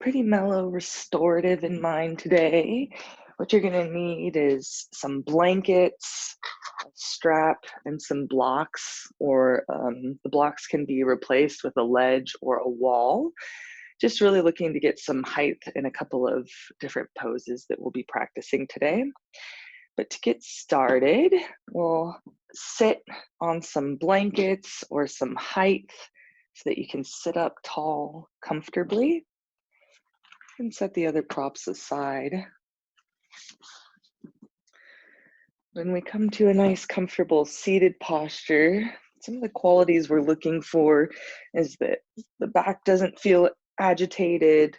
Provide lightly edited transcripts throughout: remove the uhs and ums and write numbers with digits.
pretty mellow, restorative in mind today. What you're gonna need is some blankets, a strap, and some blocks, or the blocks can be replaced with a ledge or a wall. Just really looking to get some height in a couple of different poses that we'll be practicing today. But to get started, we'll sit on some blankets or some height so that you can sit up tall comfortably and set the other props aside. When we come to a nice, comfortable seated posture, some of the qualities we're looking for is that the back doesn't feel agitated,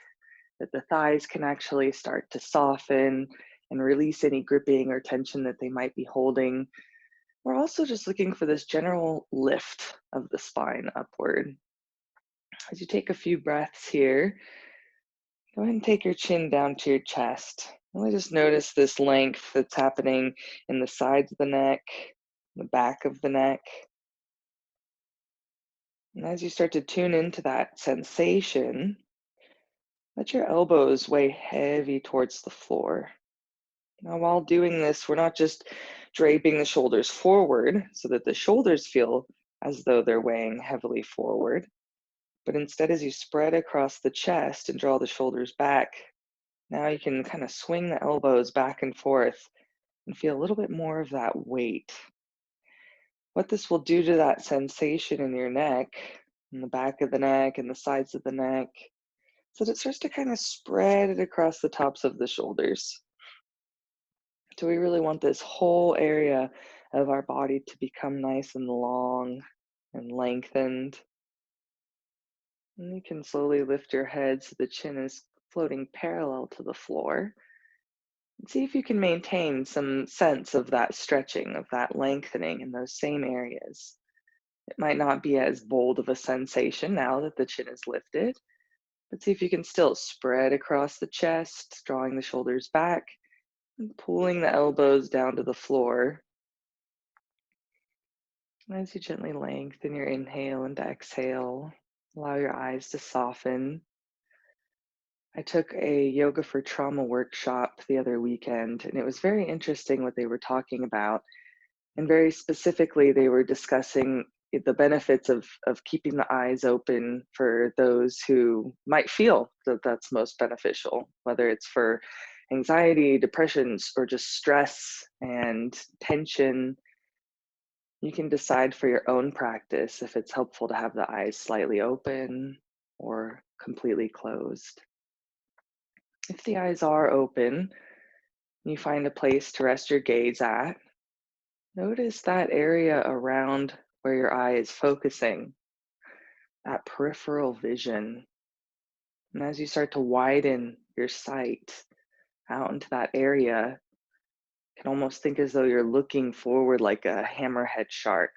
that the thighs can actually start to soften and release any gripping or tension that they might be holding. We're also just looking for this general lift of the spine upward. As you take a few breaths here, go ahead and take your chin down to your chest. Really just notice this length that's happening in the sides of the neck, the back of the neck. And as you start to tune into that sensation, let your elbows weigh heavy towards the floor. Now, while doing this, we're not just draping the shoulders forward so that the shoulders feel as though they're weighing heavily forward, but instead, as you spread across the chest and draw the shoulders back, now you can kind of swing the elbows back and forth and feel a little bit more of that weight. What this will do to that sensation in your neck, in the back of the neck and the sides of the neck, so that it starts to kind of spread it across the tops of the shoulders. So we really want this whole area of our body to become nice and long and lengthened. And you can slowly lift your head so the chin is floating parallel to the floor. And see if you can maintain some sense of that stretching, of that lengthening in those same areas. It might not be as bold of a sensation now that the chin is lifted, but see if you can still spread across the chest, drawing the shoulders back and pulling the elbows down to the floor. As you gently lengthen your inhale and exhale, allow your eyes to soften. I took a yoga for trauma workshop the other weekend, and it was very interesting what they were talking about. And very specifically, they were discussing the benefits of keeping the eyes open for those who might feel that that's most beneficial, whether it's for anxiety, depressions, or just stress and tension. You can decide for your own practice if it's helpful to have the eyes slightly open or completely closed. If the eyes are open, you find a place to rest your gaze at. Notice that area around where your eye is focusing, that peripheral vision. And as you start to widen your sight out into that area, you can almost think as though you're looking forward like a hammerhead shark,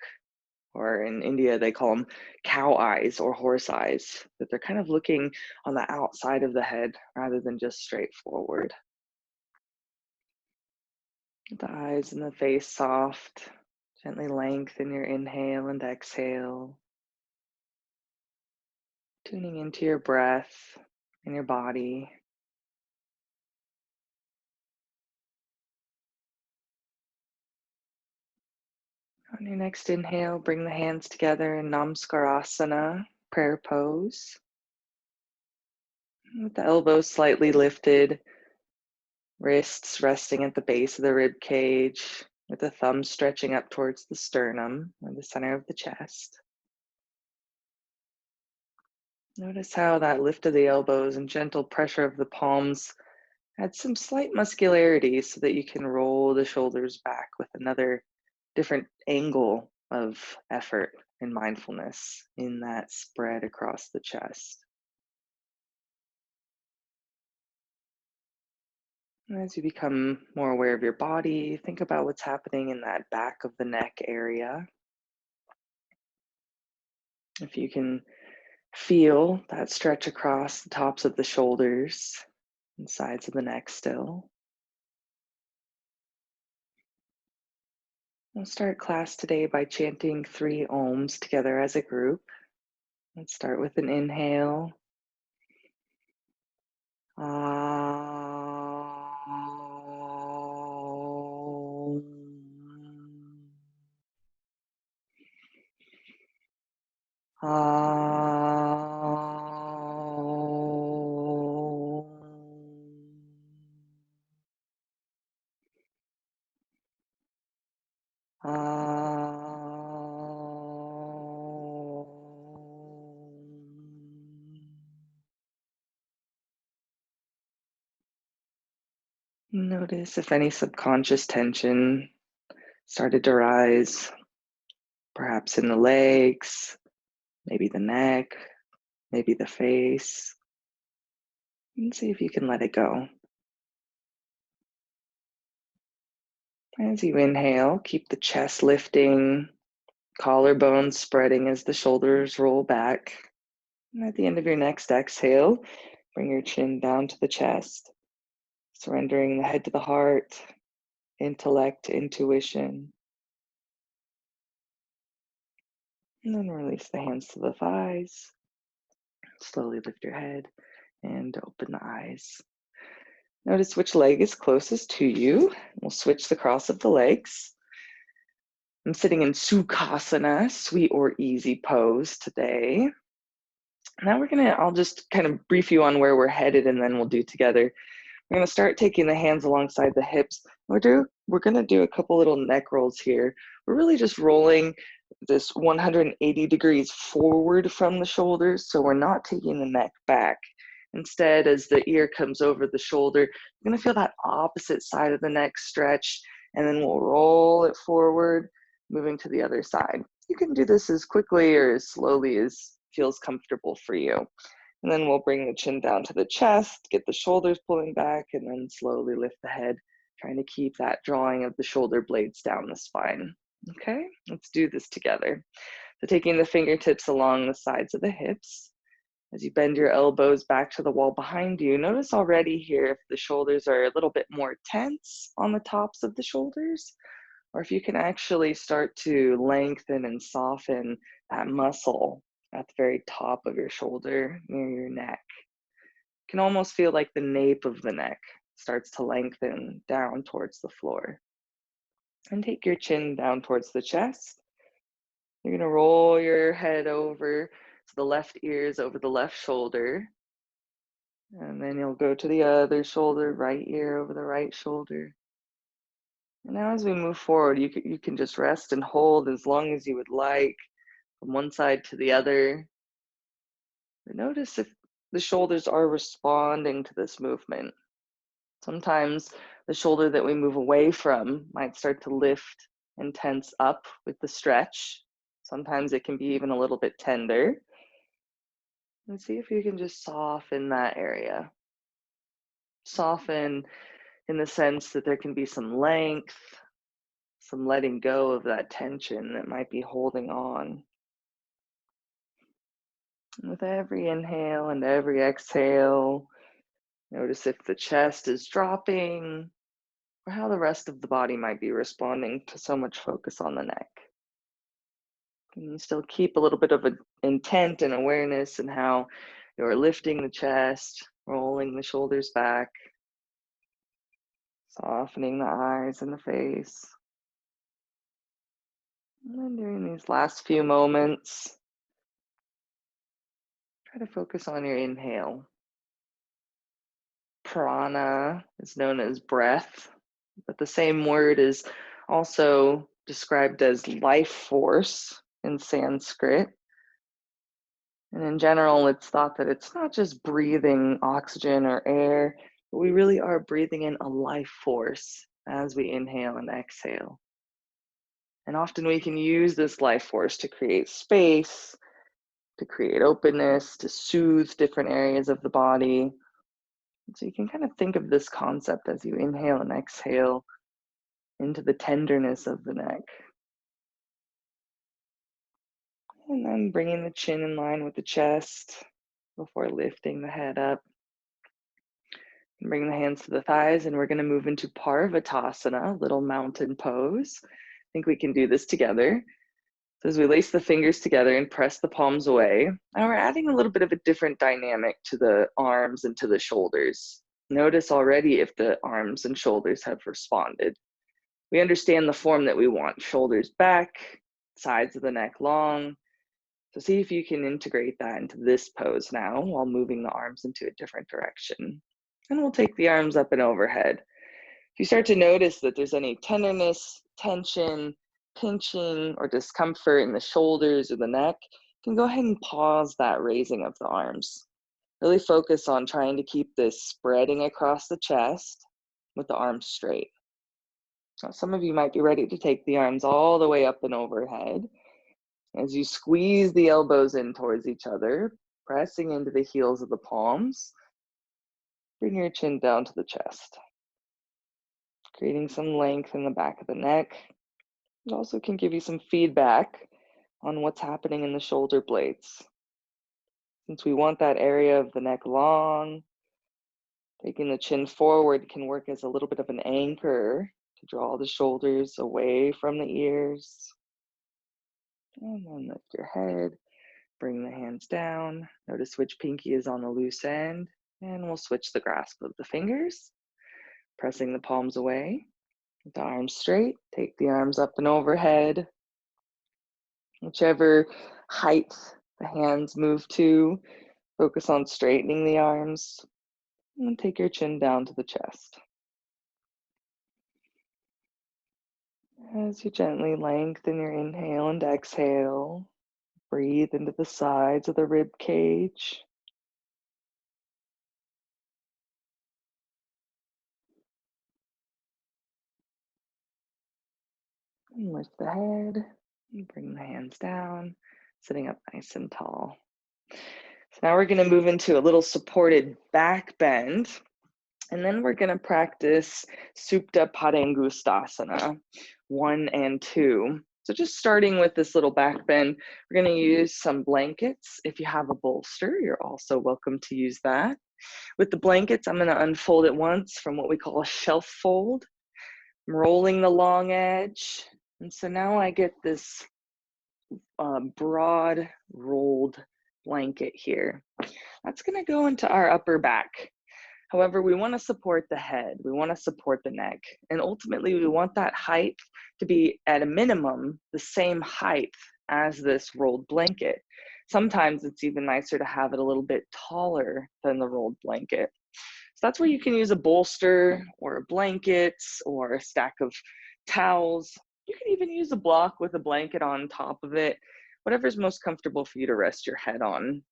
or in India, they call them cow eyes or horse eyes, that they're kind of looking on the outside of the head rather than just straight forward. The eyes and the face soft. Gently lengthen your inhale and exhale, tuning into your breath and your body. On your next inhale, bring the hands together in Namaskar prayer pose. With the elbows slightly lifted, wrists resting at the base of the rib cage, with the thumb stretching up towards the sternum or the center of the chest. Notice how that lift of the elbows and gentle pressure of the palms add some slight muscularity so that you can roll the shoulders back with another different angle of effort and mindfulness in that spread across the chest. And as you become more aware of your body, think about what's happening in that back of the neck area. If you can feel that stretch across the tops of the shoulders and sides of the neck still. We'll start class today by chanting 3 ohms together as a group. Let's start with an inhale. Notice if any subconscious tension started to rise, perhaps in the legs, maybe the neck, maybe the face, and see if you can let it go. As you inhale, keep the chest lifting, collarbones spreading as the shoulders roll back. And at the end of your next exhale, bring your chin down to the chest, surrendering the head to the heart, intellect, intuition. And then release the hands to the thighs. Slowly lift your head and open the eyes. Notice which leg is closest to you. We'll switch the cross of the legs. I'm sitting in Sukhasana, sweet or easy pose today. Now I'll just kind of brief you on where we're headed and then we'll do together. We're gonna start taking the hands alongside the hips. We're gonna do a couple little neck rolls here. We're really just rolling this 180 degrees forward from the shoulders, so we're not taking the neck back. Instead, as the ear comes over the shoulder, you're gonna feel that opposite side of the neck stretch, and then we'll roll it forward, moving to the other side. You can do this as quickly or as slowly as feels comfortable for you. And then we'll bring the chin down to the chest, get the shoulders pulling back, and then slowly lift the head, trying to keep that drawing of the shoulder blades down the spine. Okay, let's do this together. So taking the fingertips along the sides of the hips, as you bend your elbows back to the wall behind you, notice already here if the shoulders are a little bit more tense on the tops of the shoulders, or if you can actually start to lengthen and soften that muscle at the very top of your shoulder near your neck. You can almost feel like the nape of the neck starts to lengthen down towards the floor. And take your chin down towards the chest. You're going to roll your head over so the left ear is over the left shoulder. And then you'll go to the other shoulder, right ear over the right shoulder. And now as we move forward, you can just rest and hold as long as you would like from one side to the other. But notice if the shoulders are responding to this movement. Sometimes the shoulder that we move away from might start to lift and tense up with the stretch. Sometimes it can be even a little bit tender. And see if you can just soften that area. Soften in the sense that there can be some length, some letting go of that tension that might be holding on. And with every inhale and every exhale, notice if the chest is dropping or how the rest of the body might be responding to so much focus on the neck. Can you still keep a little bit of an intent and awareness in how you're lifting the chest, rolling the shoulders back, softening the eyes and the face. And then during these last few moments, try to focus on your inhale. Prana is known as breath, but the same word is also described as life force in Sanskrit. And in general, it's thought that it's not just breathing oxygen or air, but we really are breathing in a life force as we inhale and exhale. And often we can use this life force to create space, to create openness, to soothe different areas of the body. So you can kind of think of this concept as you inhale and exhale into the tenderness of the neck. And then bringing the chin in line with the chest before lifting the head up. And bring the hands to the thighs, and we're going to move into Parvatasana, little mountain pose. I think we can do this together. So as we lace the fingers together and press the palms away, now we're adding a little bit of a different dynamic to the arms and to the shoulders. Notice already if the arms and shoulders have responded. We understand the form that we want, shoulders back, sides of the neck long. So see if you can integrate that into this pose now while moving the arms into a different direction. And we'll take the arms up and overhead. If you start to notice that there's any tenderness, tension, pinching, or discomfort in the shoulders or the neck, you can go ahead and pause that raising of the arms. Really focus on trying to keep this spreading across the chest, with the arms straight. Now, some of you might be ready to take the arms all the way up and overhead as you squeeze the elbows in towards each other, pressing into the heels of the palms. Bring your chin down to the chest, creating some length in the back of the neck. It also can give you some feedback on what's happening in the shoulder blades. Since we want that area of the neck long, taking the chin forward can work as a little bit of an anchor to draw the shoulders away from the ears. And then lift your head, bring the hands down. Notice which pinky is on the loose end, and we'll switch the grasp of the fingers, pressing the palms away. With the arms straight, take the arms up and overhead. Whichever height the hands move to, focus on straightening the arms, and take your chin down to the chest. As you gently lengthen your inhale and exhale, breathe into the sides of the rib cage. And lift the head, and bring the hands down, sitting up nice and tall. So now we're going to move into a little supported back bend. And then we're going to practice Supta Padangustasana 1 and 2. So just starting with this little back bend, we're going to use some blankets. If you have a bolster, you're also welcome to use that. With the blankets, I'm going to unfold it once from what we call a shelf fold. I'm rolling the long edge. And so now I get this broad rolled blanket here. That's going to go into our upper back. However, we want to support the head, we want to support the neck, and ultimately we want that height to be at a minimum the same height as this rolled blanket. Sometimes it's even nicer to have it a little bit taller than the rolled blanket. So that's where you can use a bolster or a blanket or a stack of towels. You can even use a block with a blanket on top of it, whatever's most comfortable for you to rest your head on.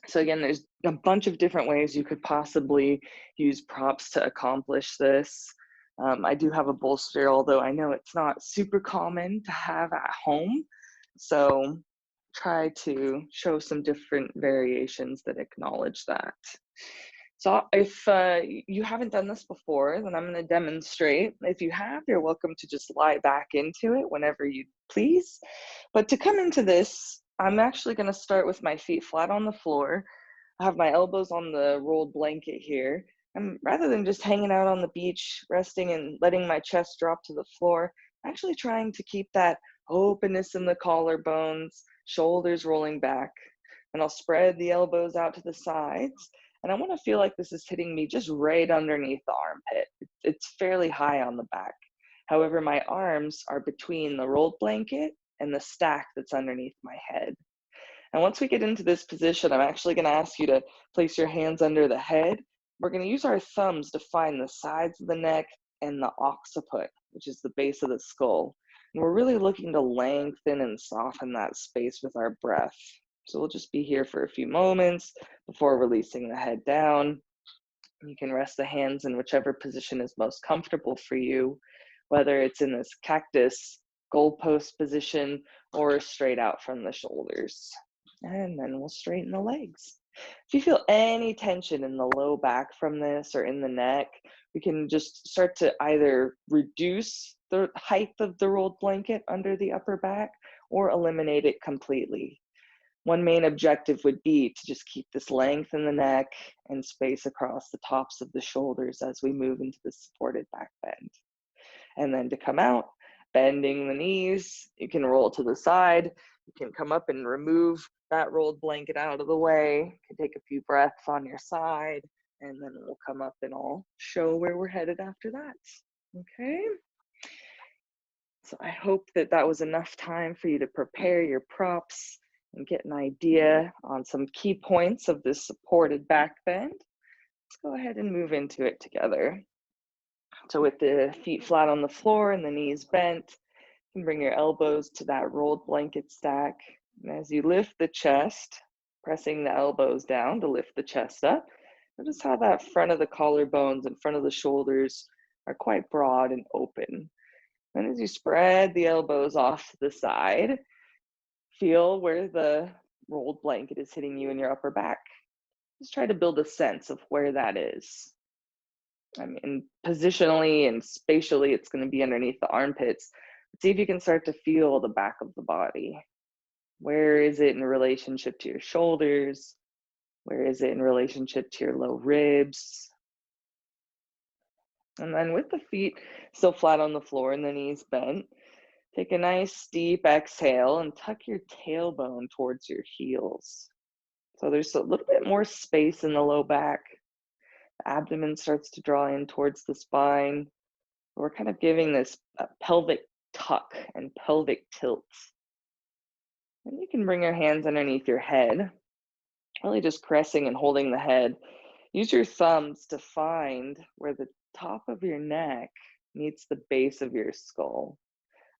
So again, there's a bunch of different ways you could possibly use props to accomplish this. I do have a bolster, although I know it's not super common to have at home. So try to show some different variations that acknowledge that. So if you haven't done this before, then I'm going to demonstrate. If you have, you're welcome to just lie back into it whenever you please. But to come into this, I'm actually going to start with my feet flat on the floor. I have my elbows on the rolled blanket here. And rather than just hanging out on the beach, resting and letting my chest drop to the floor, I'm actually trying to keep that openness in the collarbones, shoulders rolling back. And I'll spread the elbows out to the sides. And I want to feel like this is hitting me just right underneath the armpit. It's fairly high on the back. However, my arms are between the rolled blanket and the stack that's underneath my head. And once we get into this position, I'm actually going to ask you to place your hands under the head. We're going to use our thumbs to find the sides of the neck and the occiput, which is the base of the skull. And we're really looking to lengthen and soften that space with our breath. So we'll just be here for a few moments before releasing the head down. You can rest the hands in whichever position is most comfortable for you, whether it's in this cactus goalpost position or straight out from the shoulders. And then we'll straighten the legs. If you feel any tension in the low back from this or in the neck, we can just start to either reduce the height of the rolled blanket under the upper back or eliminate it completely. One main objective would be to just keep this length in the neck and space across the tops of the shoulders as we move into the supported back bend. And then to come out, bending the knees, you can roll to the side, you can come up and remove that rolled blanket out of the way, you can take a few breaths on your side, and then we'll come up and I'll show where we're headed after that. Okay? So I hope that that was enough time for you to prepare your props and get an idea on some key points of this supported back bend. Let's go ahead and move into it together. So with the feet flat on the floor and the knees bent, you can bring your elbows to that rolled blanket stack. And as you lift the chest, pressing the elbows down to lift the chest up, notice how that front of the collarbones and front of the shoulders are quite broad and open. And as you spread the elbows off to the side, feel where the rolled blanket is hitting you in your upper back. Just try to build a sense of where that is. I mean, positionally and spatially, it's going to be underneath the armpits. See if you can start to feel the back of the body. Where is it in relationship to your shoulders? Where is it in relationship to your low ribs? And then with the feet still flat on the floor and the knees bent, take a nice deep exhale and tuck your tailbone towards your heels. So there's a little bit more space in the low back. The abdomen starts to draw in towards the spine. We're kind of giving this pelvic tuck and pelvic tilt. And you can bring your hands underneath your head, really just caressing and holding the head. Use your thumbs to find where the top of your neck meets the base of your skull.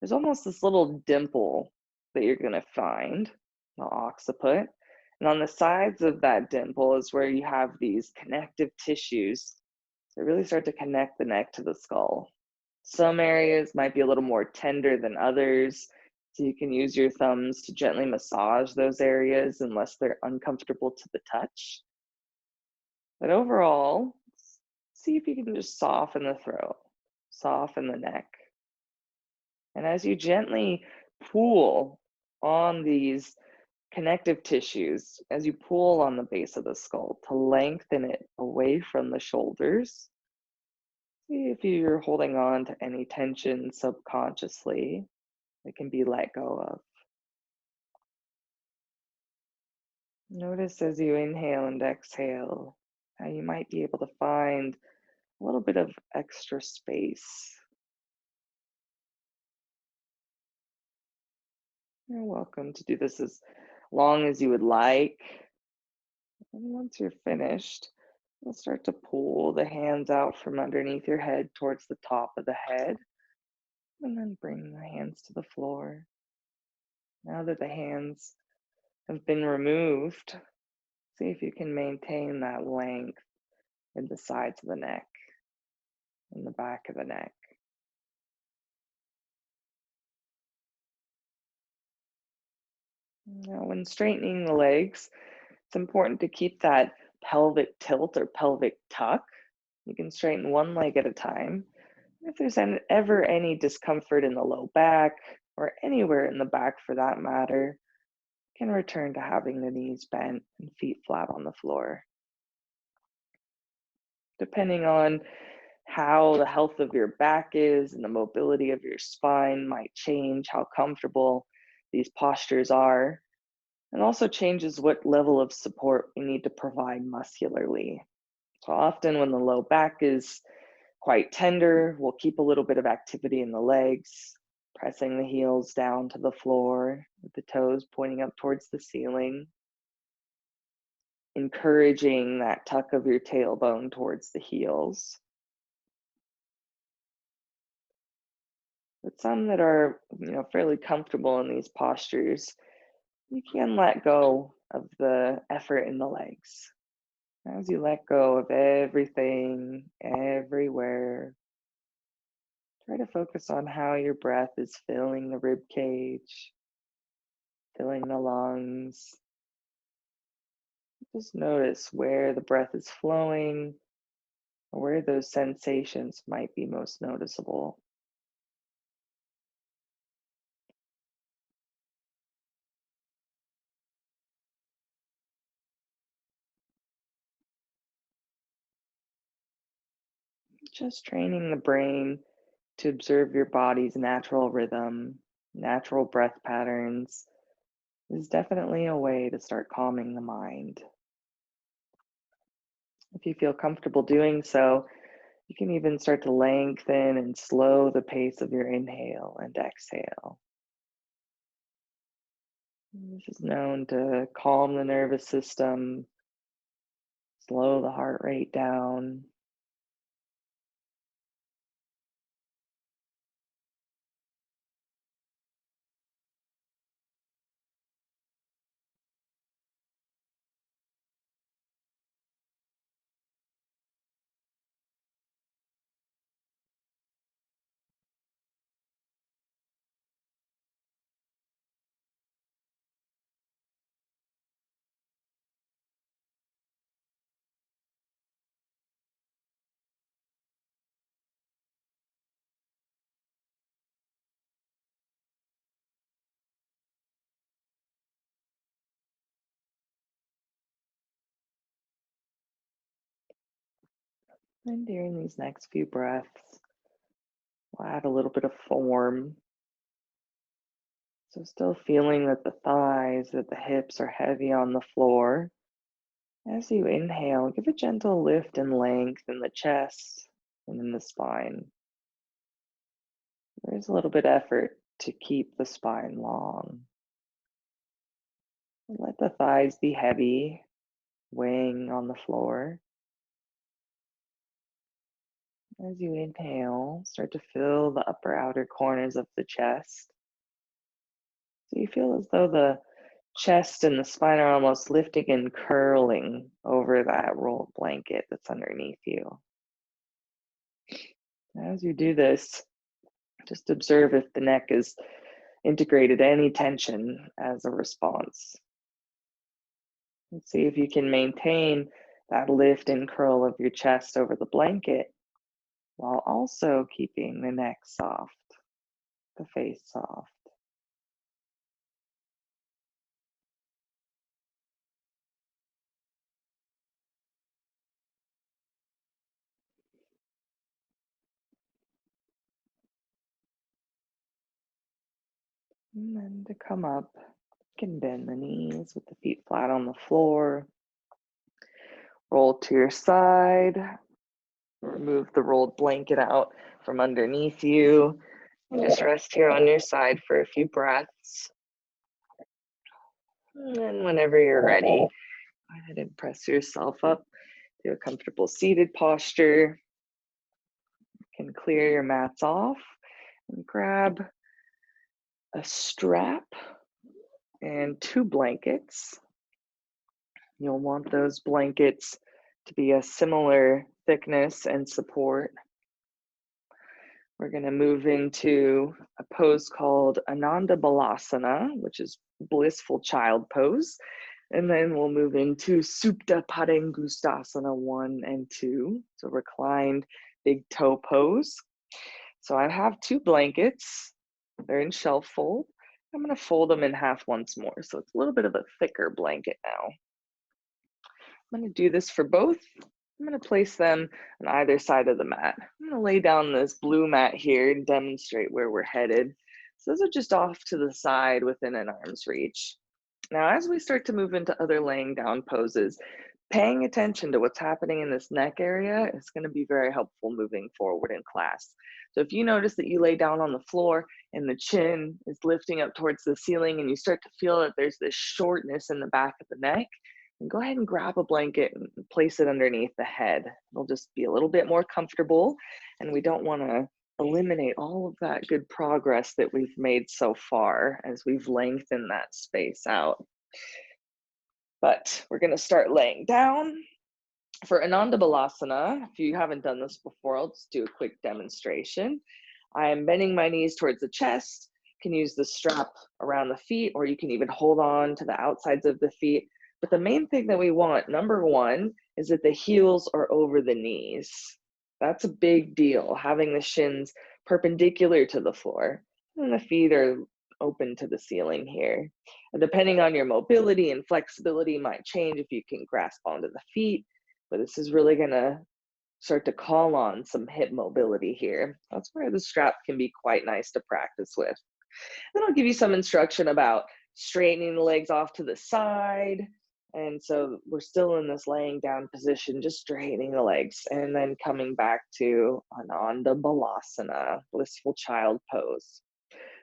There's almost this little dimple that you're going to find, the occiput. And on the sides of that dimple is where you have these connective tissues that really start to connect the neck to the skull. Some areas might be a little more tender than others, so you can use your thumbs to gently massage those areas unless they're uncomfortable to the touch. But overall, see if you can just soften the throat, soften the neck. And as you gently pull on these connective tissues, as you pull on the base of the skull to lengthen it away from the shoulders, see if you're holding on to any tension subconsciously that can be let go of. Notice as you inhale and exhale how you might be able to find a little bit of extra space. You're welcome to do this as long as you would like. And once you're finished, you'll start to pull the hands out from underneath your head towards the top of the head, and then bring the hands to the floor. Now that the hands have been removed, see if you can maintain that length in the sides of the neck, in the back of the neck. Now, when straightening the legs, it's important to keep that pelvic tilt or pelvic tuck. You can straighten one leg at a time. If there's ever any discomfort in the low back or anywhere in the back for that matter, you can return to having the knees bent and feet flat on the floor. Depending on how the health of your back is and the mobility of your spine might change how comfortable these postures are, and also changes what level of support we need to provide muscularly. So often when the low back is quite tender, we'll keep a little bit of activity in the legs, pressing the heels down to the floor with the toes pointing up towards the ceiling, encouraging that tuck of your tailbone towards the heels. But some that are, fairly comfortable in these postures, you can let go of the effort in the legs. As you let go of everything, everywhere, try to focus on how your breath is filling the rib cage, filling the lungs. Just notice where the breath is flowing or where those sensations might be most noticeable. Just training the brain to observe your body's natural rhythm, natural breath patterns is definitely a way to start calming the mind. If you feel comfortable doing so, you can even start to lengthen and slow the pace of your inhale and exhale. This is known to calm the nervous system, slow the heart rate down. And during these next few breaths, we'll add a little bit of form. So still feeling that the thighs, that the hips are heavy on the floor. As you inhale, give a gentle lift and length in the chest and in the spine. There's a little bit of effort to keep the spine long. Let the thighs be heavy, weighing on the floor. As you inhale, start to fill the upper outer corners of the chest. So you feel as though the chest and the spine are almost lifting and curling over that rolled blanket that's underneath you. As you do this, just observe if the neck is integrated any tension as a response. And see if you can maintain that lift and curl of your chest over the blanket while also keeping the neck soft, the face soft. And then to come up, you can bend the knees with the feet flat on the floor. Roll to your side. Remove the rolled blanket out from underneath you. And just rest here on your side for a few breaths. And then whenever you're ready, go ahead and press yourself up to a comfortable seated posture. You can clear your mats off and grab a strap and 2 blankets. You'll want those blankets to be a similar thickness and support. We're going to move into a pose called Ananda Balasana, which is blissful child pose. And then we'll move into Supta Padangusthasana 1 and 2, so reclined big toe pose. So I have 2 blankets. They're in shelf fold. I'm going to fold them in half once more, so it's a little bit of a thicker blanket now. I'm going to do this for both. I'm going to place them on either side of the mat. I'm going to lay down this blue mat here and demonstrate where we're headed. So those are just off to the side within an arm's reach. Now, as we start to move into other laying down poses, paying attention to what's happening in this neck area is going to be very helpful moving forward in class. So if you notice that you lay down on the floor and the chin is lifting up towards the ceiling and you start to feel that there's this shortness in the back of the neck, then go ahead and grab a blanket and place it underneath the head. It'll just be a little bit more comfortable, and we don't want to eliminate all of that good progress that we've made so far as we've lengthened that space out. But we're going to start laying down. For Ananda Balasana, if you haven't done this before, I'll just do a quick demonstration. I am bending my knees towards the chest. You can use the strap around the feet, or you can even hold on to the outsides of the feet. But the main thing that we want, number one, is that the heels are over the knees. That's a big deal, having the shins perpendicular to the floor, and the feet are open to the ceiling here. And depending on your mobility and flexibility might change if you can grasp onto the feet, but this is really gonna start to call on some hip mobility here. That's where the strap can be quite nice to practice with. Then I'll give you some instruction about straightening the legs off to the side. And so we're still in this laying down position, just straightening the legs and then coming back to Ananda Balasana, blissful child pose.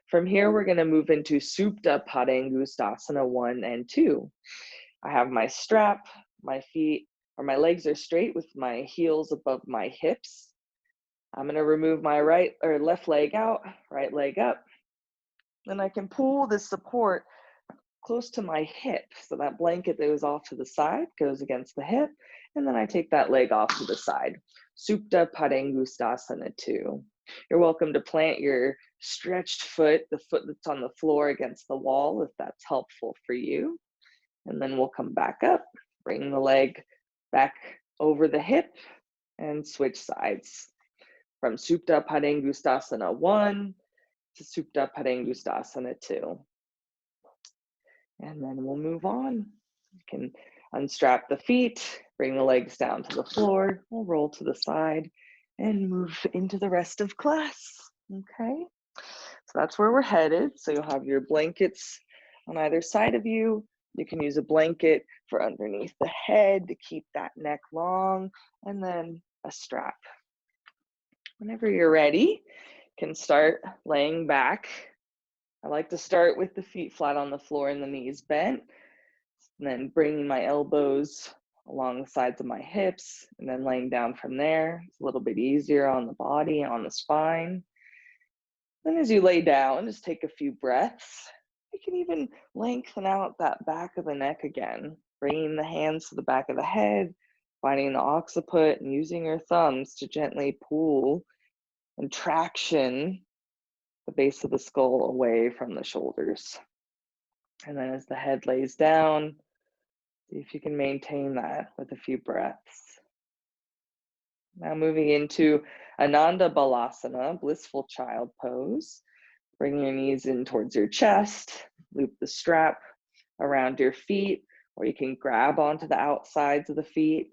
From here, we're going to move into Supta Padangusthasana 1 and 2. I have my strap, my feet, or my legs are straight with my heels above my hips. I'm going to remove my right or left leg out, right leg up. Then I can pull the support close to my hip. So that blanket that was off to the side goes against the hip. And then I take that leg off to the side. Supta Padangusthasana 2. You're welcome to plant your stretched foot, the foot that's on the floor against the wall, if that's helpful for you. And then we'll come back up, bring the leg back over the hip and switch sides from Supta Padangusthasana 1 to Supta Padangusthasana 2. And then we'll move on. You can Unstrap the feet, bring the legs down to the floor. We'll roll to the side and move into the rest of class. Okay, so that's where we're headed. So you'll have your blankets on either side of you. You can use a blanket for underneath the head to keep that neck long, and then a strap. Whenever you're ready, you can start laying back. I like to start with the feet flat on the floor and the knees bent, and then bringing my elbows along the sides of my hips, and then laying down from there. It's a little bit easier on the body, on the spine. Then as you lay down, just take a few breaths. You can even lengthen out that back of the neck again, bringing the hands to the back of the head, finding the occiput and using your thumbs to gently pull and traction the base of the skull away from the shoulders. And then as the head lays down, see if you can maintain that with a few breaths. Now moving into Ananda Balasana, blissful child pose. Bring your knees in towards your chest, loop the strap around your feet, or you can grab onto the outsides of the feet.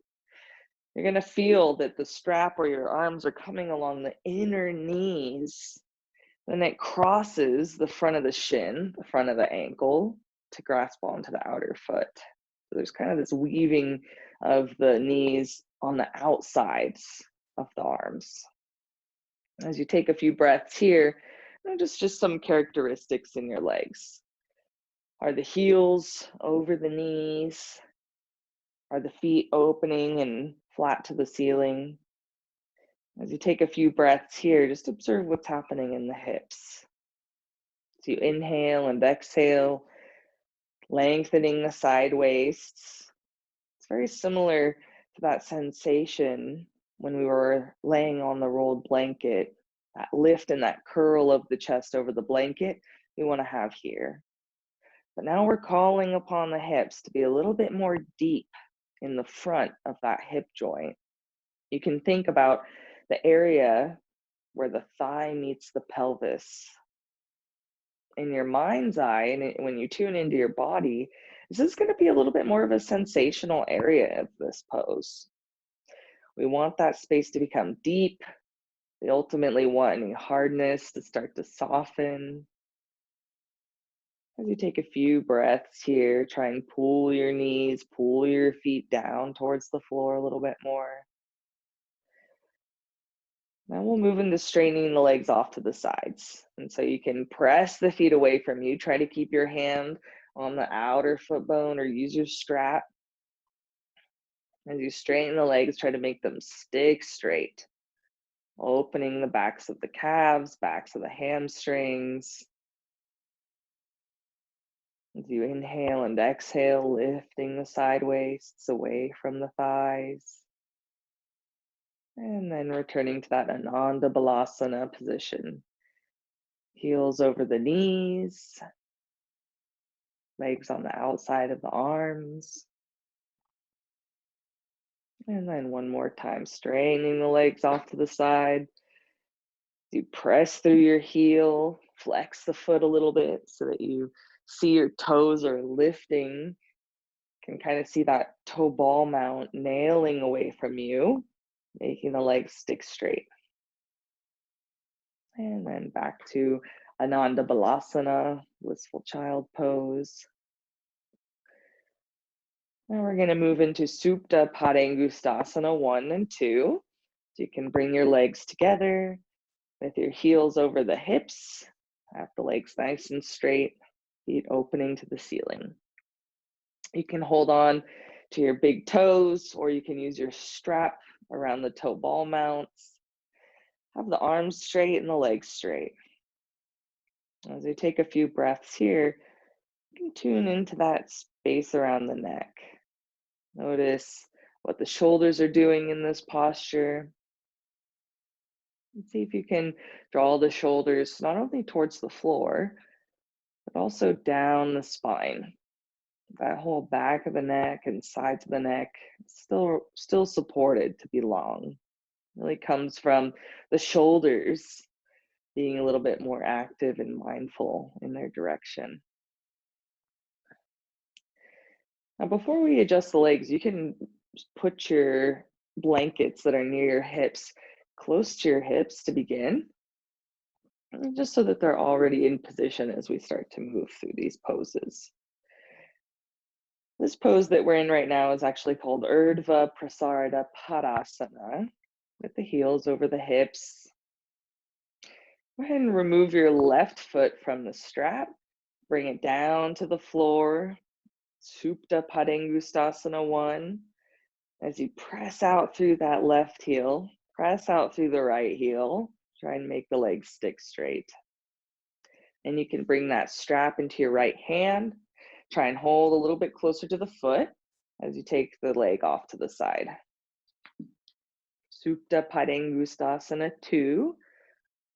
You're gonna feel that the strap or your arms are coming along the inner knees. Then it crosses the front of the shin, the front of the ankle, to grasp onto the outer foot. So there's kind of this weaving of the knees on the outsides of the arms. As you take a few breaths here, notice just some characteristics in your legs. Are the heels over the knees? Are the feet opening and flat to the ceiling? As you take a few breaths here, just observe what's happening in the hips. So you inhale and exhale, lengthening the side waists. It's very similar to that sensation when we were laying on the rolled blanket, that lift and that curl of the chest over the blanket we want to have here. But now we're calling upon the hips to be a little bit more deep in the front of that hip joint. You can think about the area where the thigh meets the pelvis. In your mind's eye, and when you tune into your body, this is going to be a little bit more of a sensational area of this pose. We want that space to become deep. We ultimately want any hardness to start to soften. As you take a few breaths here, try and pull your knees, pull your feet down towards the floor a little bit more. Now we'll move into straightening the legs off to the sides. And so you can press the feet away from you. Try to keep your hand on the outer foot bone or use your strap. As you straighten the legs, try to make them stick straight. Opening the backs of the calves, backs of the hamstrings. As you inhale and exhale, lifting the side waists away from the thighs. And then returning to that Ananda Balasana position. Heels over the knees, legs on the outside of the arms. And then one more time, straightening the legs off to the side. You press through your heel, flex the foot a little bit so that you see your toes are lifting. You can kind of see that toe ball mount nailing away from you, making the legs stick straight. And then back to Ananda Balasana, blissful child pose. Now we're going to move into Supta Padangusthasana 1 and 2. So you can bring your legs together with your heels over the hips, have the legs nice and straight, feet opening to the ceiling. You can hold on to your big toes, or you can use your strap around the toe ball mounts. Have the arms straight and the legs straight. As we take a few breaths here, you can tune into that space around the neck. Notice what the shoulders are doing in this posture. And see if you can draw the shoulders not only towards the floor, but also down the spine. That whole back of the neck and sides of the neck still supported to be long. Really comes from the shoulders being a little bit more active and mindful in their direction. Now, before we adjust the legs, you can put your blankets that are near your hips close to your hips to begin, just so that they're already in position as we start to move through these poses. This pose that we're in right now is actually called Urdhva Prasarita Padasana, with the heels over the hips. Go ahead and remove your left foot from the strap, bring it down to the floor, Supta Padangustasana 1. As you press out through that left heel, press out through the right heel, try and make the legs stick straight. And you can bring that strap into your right hand, try and hold a little bit closer to the foot as you take the leg off to the side. Supta Padangustasana 2,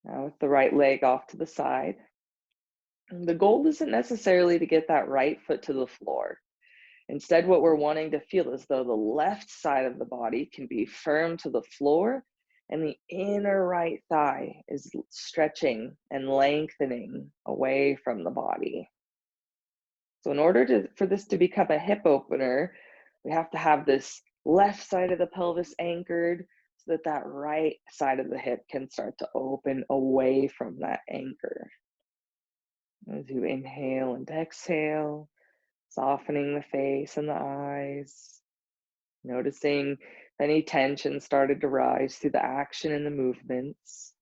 now with the right leg off to the side. And the goal isn't necessarily to get that right foot to the floor. Instead, what we're wanting to feel is though the left side of the body can be firm to the floor and the inner right thigh is stretching and lengthening away from the body. So in order for this to become a hip opener, we have to have this left side of the pelvis anchored so that that right side of the hip can start to open away from that anchor. As you inhale and exhale, softening the face and the eyes, noticing if any tension started to rise through the action and the movements.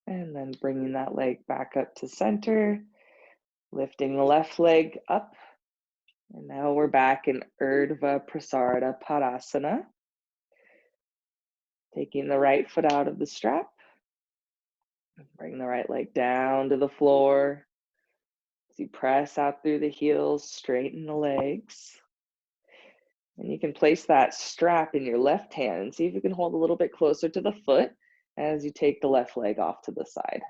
And then bringing that leg back up to center, lifting the left leg up. And now we're back in Urdhva Prasarita Padasana. Taking the right foot out of the strap. Bring the right leg down to the floor. As you press out through the heels, straighten the legs. And you can place that strap in your left hand and see if you can hold a little bit closer to the foot as you take the left leg off to the side.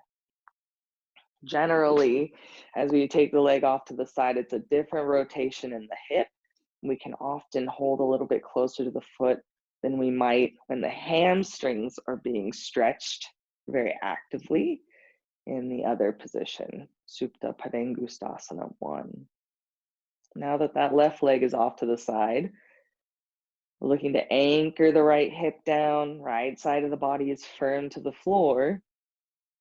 Generally, as we take the leg off to the side, it's a different rotation in the hip. We can often hold a little bit closer to the foot than we might when the hamstrings are being stretched very actively in the other position, Supta Padangustasana 1. Now that that left leg is off to the side, we're looking to anchor the right hip down, right side of the body is firm to the floor,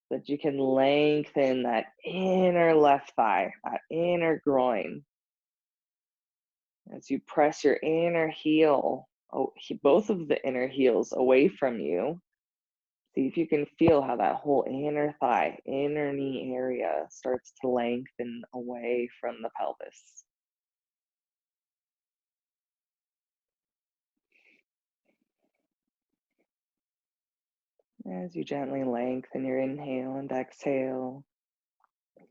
so that you can lengthen that inner left thigh, that inner groin. As you press your inner heel, both of the inner heels away from you, see if you can feel how that whole inner thigh, inner knee area starts to lengthen away from the pelvis. As you gently lengthen your inhale and exhale,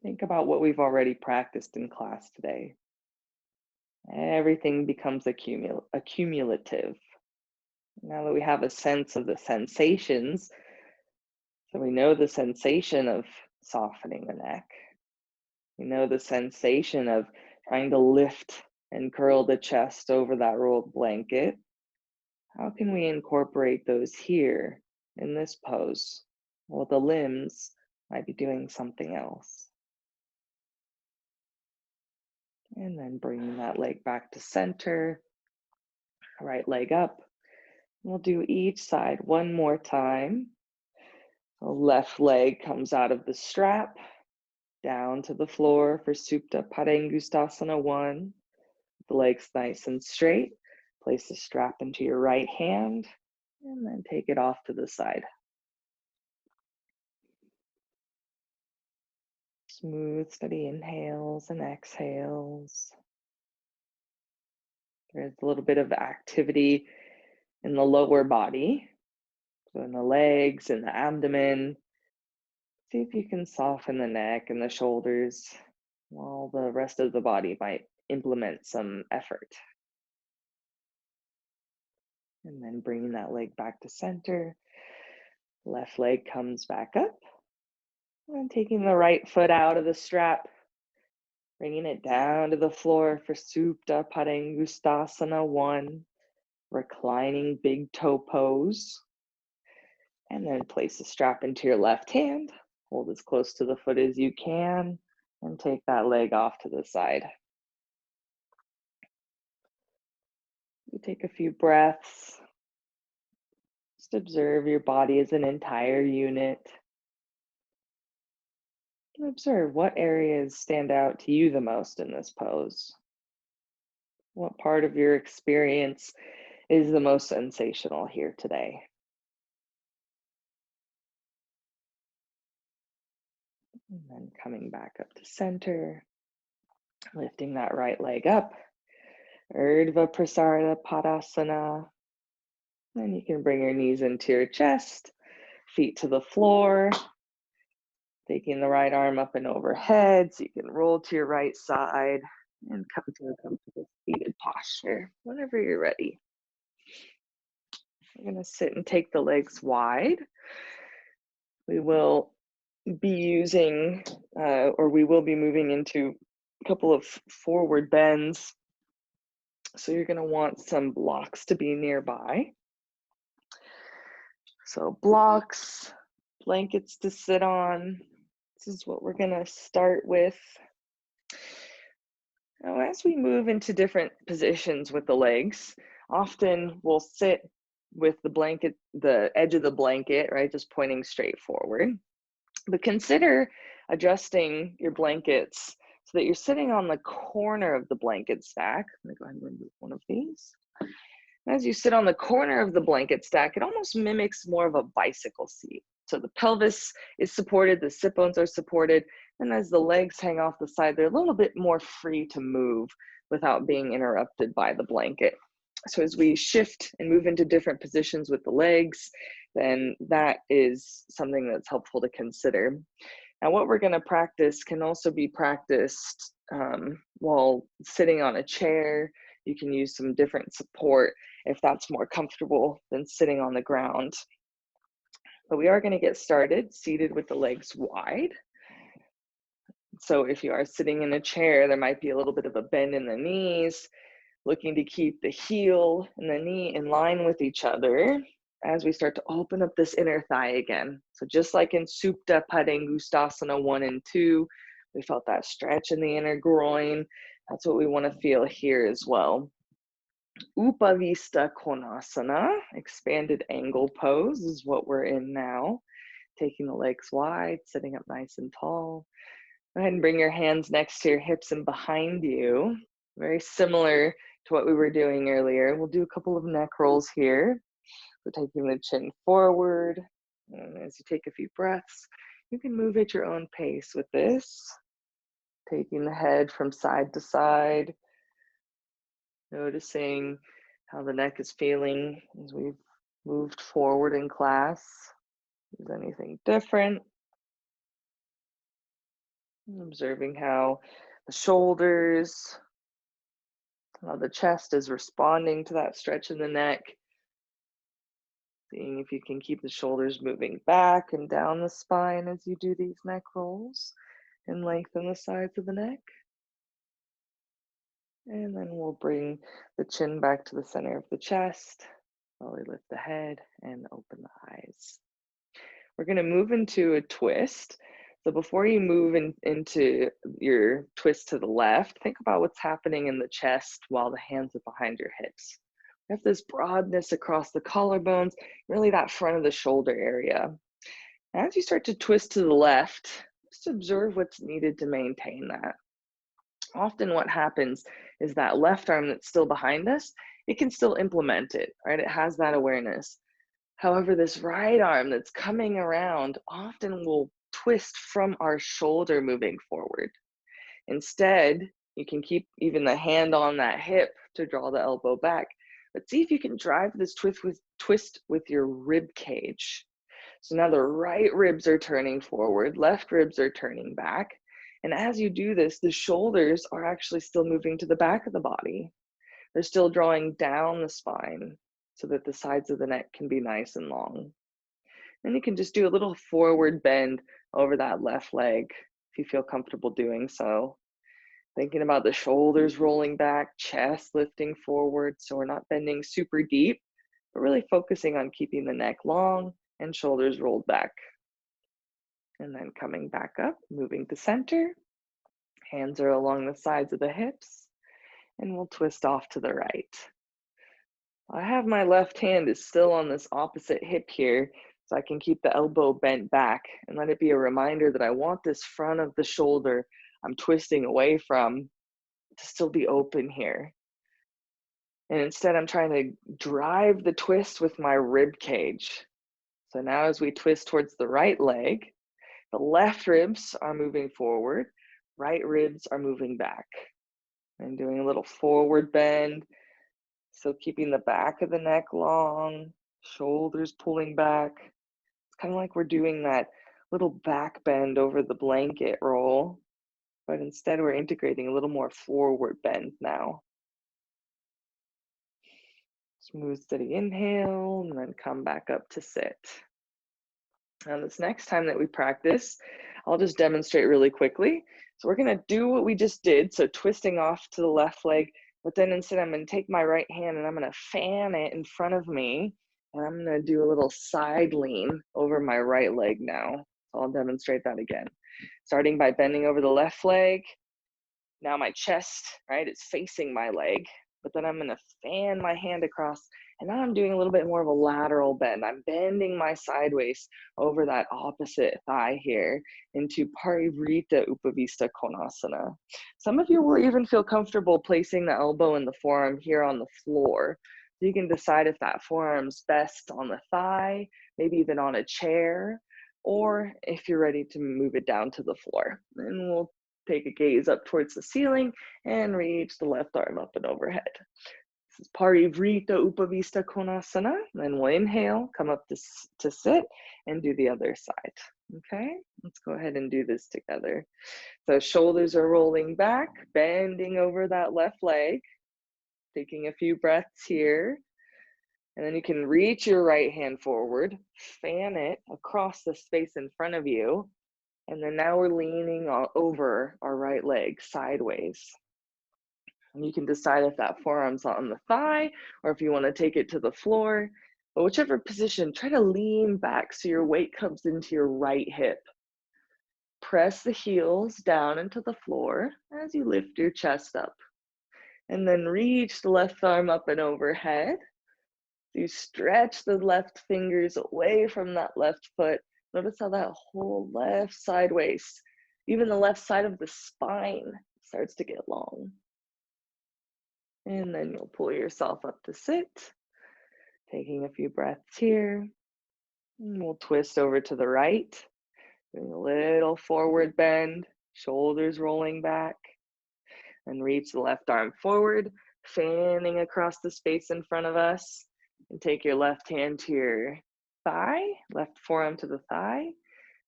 think about what we've already practiced in class today. Everything becomes accumulative. Now that we have a sense of the sensations, so we know the sensation of softening the neck. We know the sensation of trying to lift and curl the chest over that rolled blanket. How can we incorporate those here in this pose? Well, the limbs might be doing something else. And then bringing that leg back to center, right leg up. We'll do each side one more time. The left leg comes out of the strap, down to the floor for Supta Padangustasana 1. The legs nice and straight. Place the strap into your right hand and then take it off to the side. Smooth, steady inhales and exhales. There's a little bit of activity in the lower body, so in the legs and the abdomen. See if you can soften the neck and the shoulders while the rest of the body might implement some effort. And then bringing that leg back to center. Left leg comes back up. And taking the right foot out of the strap, bringing it down to the floor for Supta Padangustasana 1, reclining big toe pose. And then place the strap into your left hand. Hold as close to the foot as you can. And take that leg off to the side. You take a few breaths. Just observe your body as an entire unit. Observe what areas stand out to you the most in this pose. What part of your experience is the most sensational here today? And then coming back up to center, lifting that right leg up, Urdhva Prasarita Padasana. Then you can bring your knees into your chest, feet to the floor, taking the right arm up and overhead so you can roll to your right side and come to a comfortable seated posture whenever you're ready. We're going to sit and take the legs wide. We will be using, or we will be moving into a couple of forward bends. So you're going to want some blocks to be nearby. So blocks, blankets to sit on. This is what we're going to start with. Now, as we move into different positions with the legs, often we'll sit with the blanket, the edge of the blanket, right, just pointing straight forward. But consider adjusting your blankets so that you're sitting on the corner of the blanket stack. I'm gonna go ahead and remove one of these. As you sit on the corner of the blanket stack, it almost mimics more of a bicycle seat. So the pelvis is supported, the sit bones are supported, and as the legs hang off the side, they're a little bit more free to move without being interrupted by the blanket. So as we shift and move into different positions with the legs, then that is something that's helpful to consider. Now, what we're going to practice can also be practiced while sitting on a chair. You can use some different support if that's more comfortable than sitting on the ground. But we are going to get started seated with the legs wide. So if you are sitting in a chair, there might be a little bit of a bend in the knees, looking to keep the heel and the knee in line with each other as we start to open up this inner thigh again. So just like in Supta Padangusthasana 1 and 2, we felt that stretch in the inner groin. That's what we want to feel here as well. Upavista Konasana, expanded angle pose is what we're in now. Taking the legs wide, sitting up nice and tall. Go ahead and bring your hands next to your hips and behind you. Very similar to what we were doing earlier. We'll do a couple of neck rolls here. So taking the chin forward. And as you take a few breaths, you can move at your own pace with this. Taking the head from side to side. Noticing how the neck is feeling as we've moved forward in class. Is anything different? Observing how the shoulders, how the chest is responding to that stretch in the neck. Seeing if you can keep the shoulders moving back and down the spine as you do these neck rolls and lengthen the sides of the neck. And then we'll bring the chin back to the center of the chest. Slowly lift the head and open the eyes. We're going to move into a twist. So before you move into your twist to the left, think about what's happening in the chest while the hands are behind your hips. We have this broadness across the collarbones, really that front of the shoulder area. As you start to twist to the left, just observe what's needed to maintain that. Often what happens is that left arm that's still behind us, it can still implement it, right? It has that awareness. However, this right arm that's coming around often will twist from our shoulder moving forward. Instead, you can keep even the hand on that hip to draw the elbow back, but see if you can drive this twist with your rib cage. So now the right ribs are turning forward, left ribs are turning back. And as you do this, the shoulders are actually still moving to the back of the body. They're still drawing down the spine so that the sides of the neck can be nice and long. Then you can just do a little forward bend over that left leg if you feel comfortable doing so. Thinking about the shoulders rolling back, chest lifting forward, so we're not bending super deep, but really focusing on keeping the neck long and shoulders rolled back. And then coming back up, moving to center. Hands are along the sides of the hips, and we'll twist off to the right. I have my left hand is still on this opposite hip here, so I can keep the elbow bent back and let it be a reminder that I want this front of the shoulder I'm twisting away from to still be open here. And instead, I'm trying to drive the twist with my rib cage. So now as we twist towards the right leg, the left ribs are moving forward, right ribs are moving back. And doing a little forward bend, so keeping the back of the neck long, shoulders pulling back. It's kind of like we're doing that little back bend over the blanket roll, but instead we're integrating a little more forward bend now. Smooth, steady inhale, and then come back up to sit. Now this next time that we practice, I'll just demonstrate really quickly. So we're gonna do what we just did, so twisting off to the left leg, but then instead I'm gonna take my right hand and I'm gonna fan it in front of me, and I'm gonna do a little side lean over my right leg now. So I'll demonstrate that again. Starting by bending over the left leg. Now my chest, right, is facing my leg, but then I'm gonna fan my hand across, and now I'm doing a little bit more of a lateral bend. I'm bending my sideways over that opposite thigh here into Parivrita Upavista Konasana. Some of you will even feel comfortable placing the elbow and the forearm here on the floor. So you can decide if that forearm's best on the thigh, maybe even on a chair, or if you're ready to move it down to the floor. And we'll take a gaze up towards the ceiling and reach the left arm up and overhead. This is Parivrita Upavista Konasana. Then we'll inhale, come up to sit, and do the other side. Okay, let's go ahead and do this together. So shoulders are rolling back, bending over that left leg, taking a few breaths here. And then you can reach your right hand forward, fan it across the space in front of you. And then now we're leaning over our right leg sideways. And you can decide if that forearm's on the thigh or if you want to take it to the floor. But whichever position, try to lean back so your weight comes into your right hip. Press the heels down into the floor as you lift your chest up. And then reach the left arm up and overhead. You stretch the left fingers away from that left foot. Notice how that whole left side waist, even the left side of the spine, starts to get long. And then you'll pull yourself up to sit, taking a few breaths here. And we'll twist over to the right, doing a little forward bend, shoulders rolling back, and reach the left arm forward, fanning across the space in front of us. And take your left hand to your thigh, left forearm to the thigh,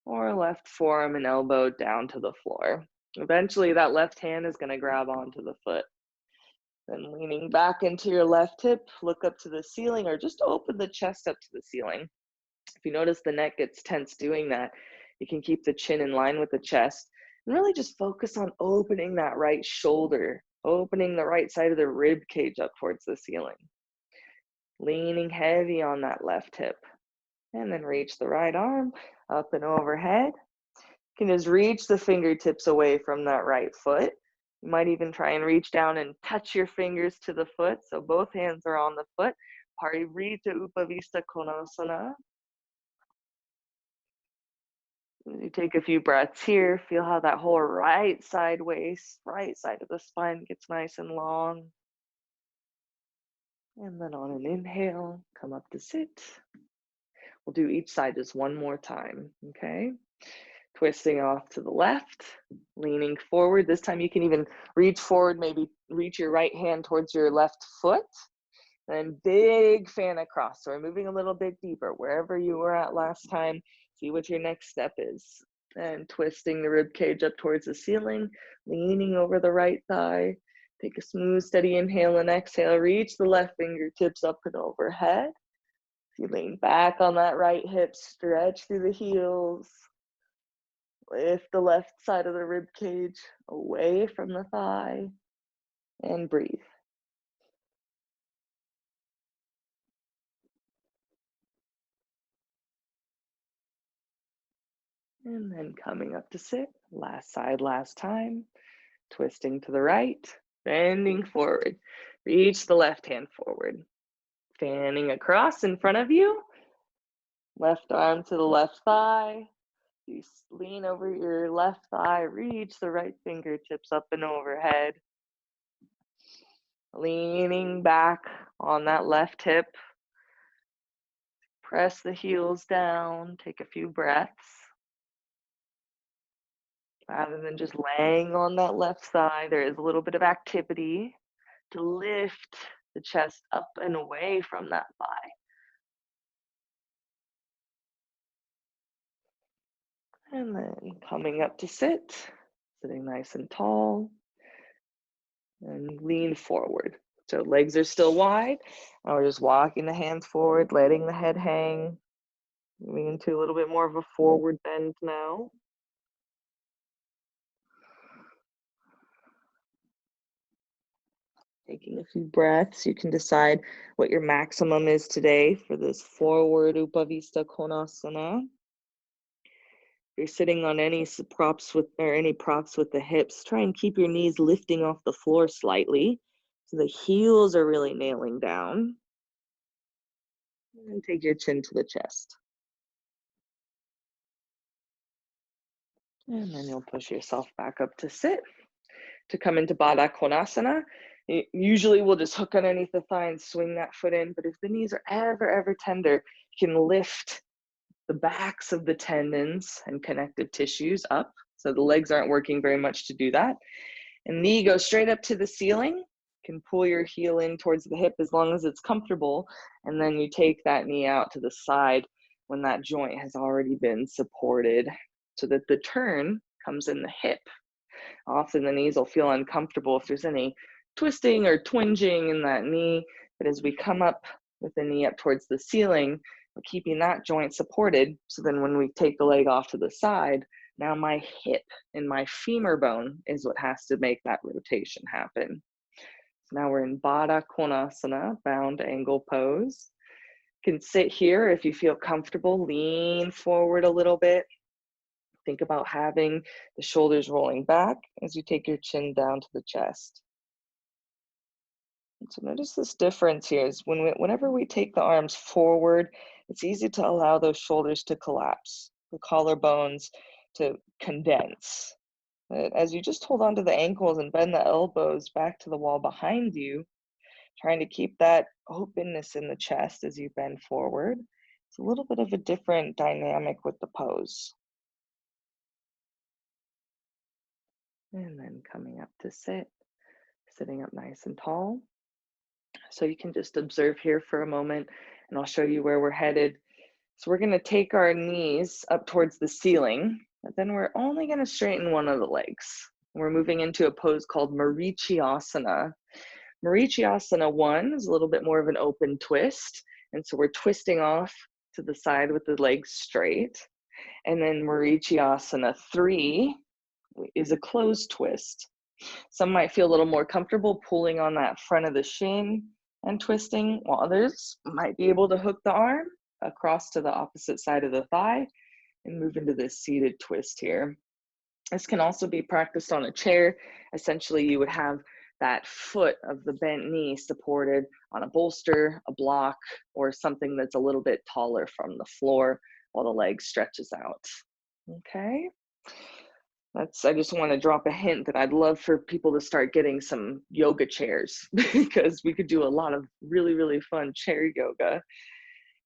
or left forearm and elbow down to the floor. Eventually, that left hand is going to grab onto the foot. Then leaning back into your left hip, look up to the ceiling, or just open the chest up to the ceiling. If you notice the neck gets tense doing that, you can keep the chin in line with the chest and really just focus on opening that right shoulder, opening the right side of the rib cage up towards the ceiling. Leaning heavy on that left hip. And then reach the right arm up and overhead. You can just reach the fingertips away from that right foot. You might even try and reach down and touch your fingers to the foot. So both hands are on the foot. Parivrita Upavista Konasana. You take a few breaths here. Feel how that whole right side waist, right side of the spine gets nice and long. And then on an inhale, come up to sit. We'll do each side just one more time, okay? Twisting off to the left, leaning forward. This time you can even reach forward, maybe reach your right hand towards your left foot. Then big fan across. So we're moving a little bit deeper. Wherever you were at last time, see what your next step is. And twisting the rib cage up towards the ceiling, leaning over the right thigh. Take a smooth, steady inhale and exhale. Reach the left fingertips up and overhead. You lean back on that right hip, stretch through the heels. Lift the left side of the rib cage away from the thigh and breathe. And then coming up to sit, last side, last time. twisting to the right, bending forward. Reach the left hand forward. Fanning across in front of you. Left arm to the left thigh. You lean over your left thigh, reach the right fingertips up and overhead. Leaning back on that left hip. Press the heels down, take a few breaths. Rather than just laying on that left side, there is a little bit of activity to lift the chest up and away from that thigh. And then coming up to sit, sitting nice and tall, and lean forward. So legs are still wide. Now we're just walking the hands forward, letting the head hang, moving into a little bit more of a forward bend now. Taking a few breaths, you can decide what your maximum is today for this forward Upavista Konasana. If you're sitting on any props with the hips, try and keep your knees lifting off the floor slightly so the heels are really nailing down. And take your chin to the chest. And then you'll push yourself back up to sit. To come into Baddha Konasana, usually we'll just hook underneath the thigh and swing that foot in, but if the knees are ever tender, you can lift the backs of the tendons and connective tissues up, so the legs aren't working very much to do that. And knee goes straight up to the ceiling. You can pull your heel in towards the hip as long as it's comfortable, and then you take that knee out to the side when that joint has already been supported so that the turn comes in the hip. Often the knees will feel uncomfortable if there's any twisting or twinging in that knee, but as we come up with the knee up towards the ceiling, we're keeping that joint supported, so then when we take the leg off to the side, now my hip and my femur bone is what has to make that rotation happen. So now we're in Baddha Konasana, bound angle pose. You can sit here if you feel comfortable, lean forward a little bit. Think about having the shoulders rolling back as you take your chin down to the chest. And so notice this difference here is whenever we take the arms forward, it's easy to allow those shoulders to collapse, the collarbones to condense. But as you just hold on to the ankles and bend the elbows back to the wall behind you, trying to keep that openness in the chest as you bend forward, it's a little bit of a different dynamic with the pose. And then coming up to sit, sitting up nice and tall. So you can just observe here for a moment and I'll show you where we're headed. So we're going to take our knees up towards the ceiling, but then we're only going to straighten one of the legs. We're moving into a pose called Marichyasana. Marichyasana 1 is a little bit more of an open twist. And so we're twisting off to the side with the legs straight. And then Marichyasana 3 is a closed twist. Some might feel a little more comfortable pulling on that front of the shin and twisting, while others might be able to hook the arm across to the opposite side of the thigh and move into this seated twist here. This can also be practiced on a chair. Essentially, you would have that foot of the bent knee supported on a bolster, a block, or something that's a little bit taller from the floor while the leg stretches out. Okay. I just want to drop a hint that I'd love for people to start getting some yoga chairs because we could do a lot of really fun chair yoga.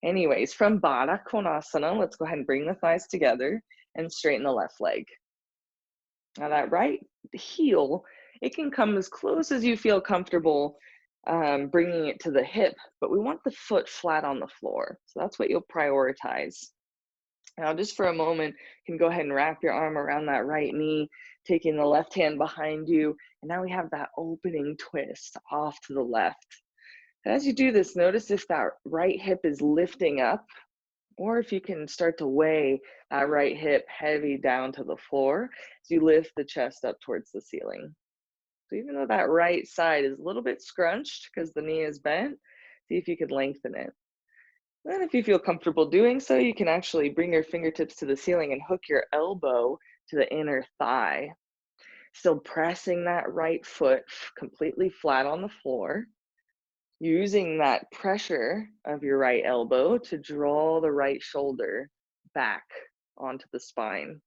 Anyways, from Baddha Konasana, let's go ahead and bring the thighs together and straighten the left leg. Now that right heel, it can come as close as you feel comfortable bringing it to the hip, but we want the foot flat on the floor. So that's what you'll prioritize. Now, just for a moment, you can go ahead and wrap your arm around that right knee, taking the left hand behind you. And now we have that opening twist off to the left. And as you do this, notice if that right hip is lifting up, or if you can start to weigh that right hip heavy down to the floor as you lift the chest up towards the ceiling. So even though that right side is a little bit scrunched because the knee is bent, see if you can lengthen it. Then if you feel comfortable doing so, you can actually bring your fingertips to the ceiling and hook your elbow to the inner thigh. Still pressing that right foot completely flat on the floor, using that pressure of your right elbow to draw the right shoulder back onto the spine.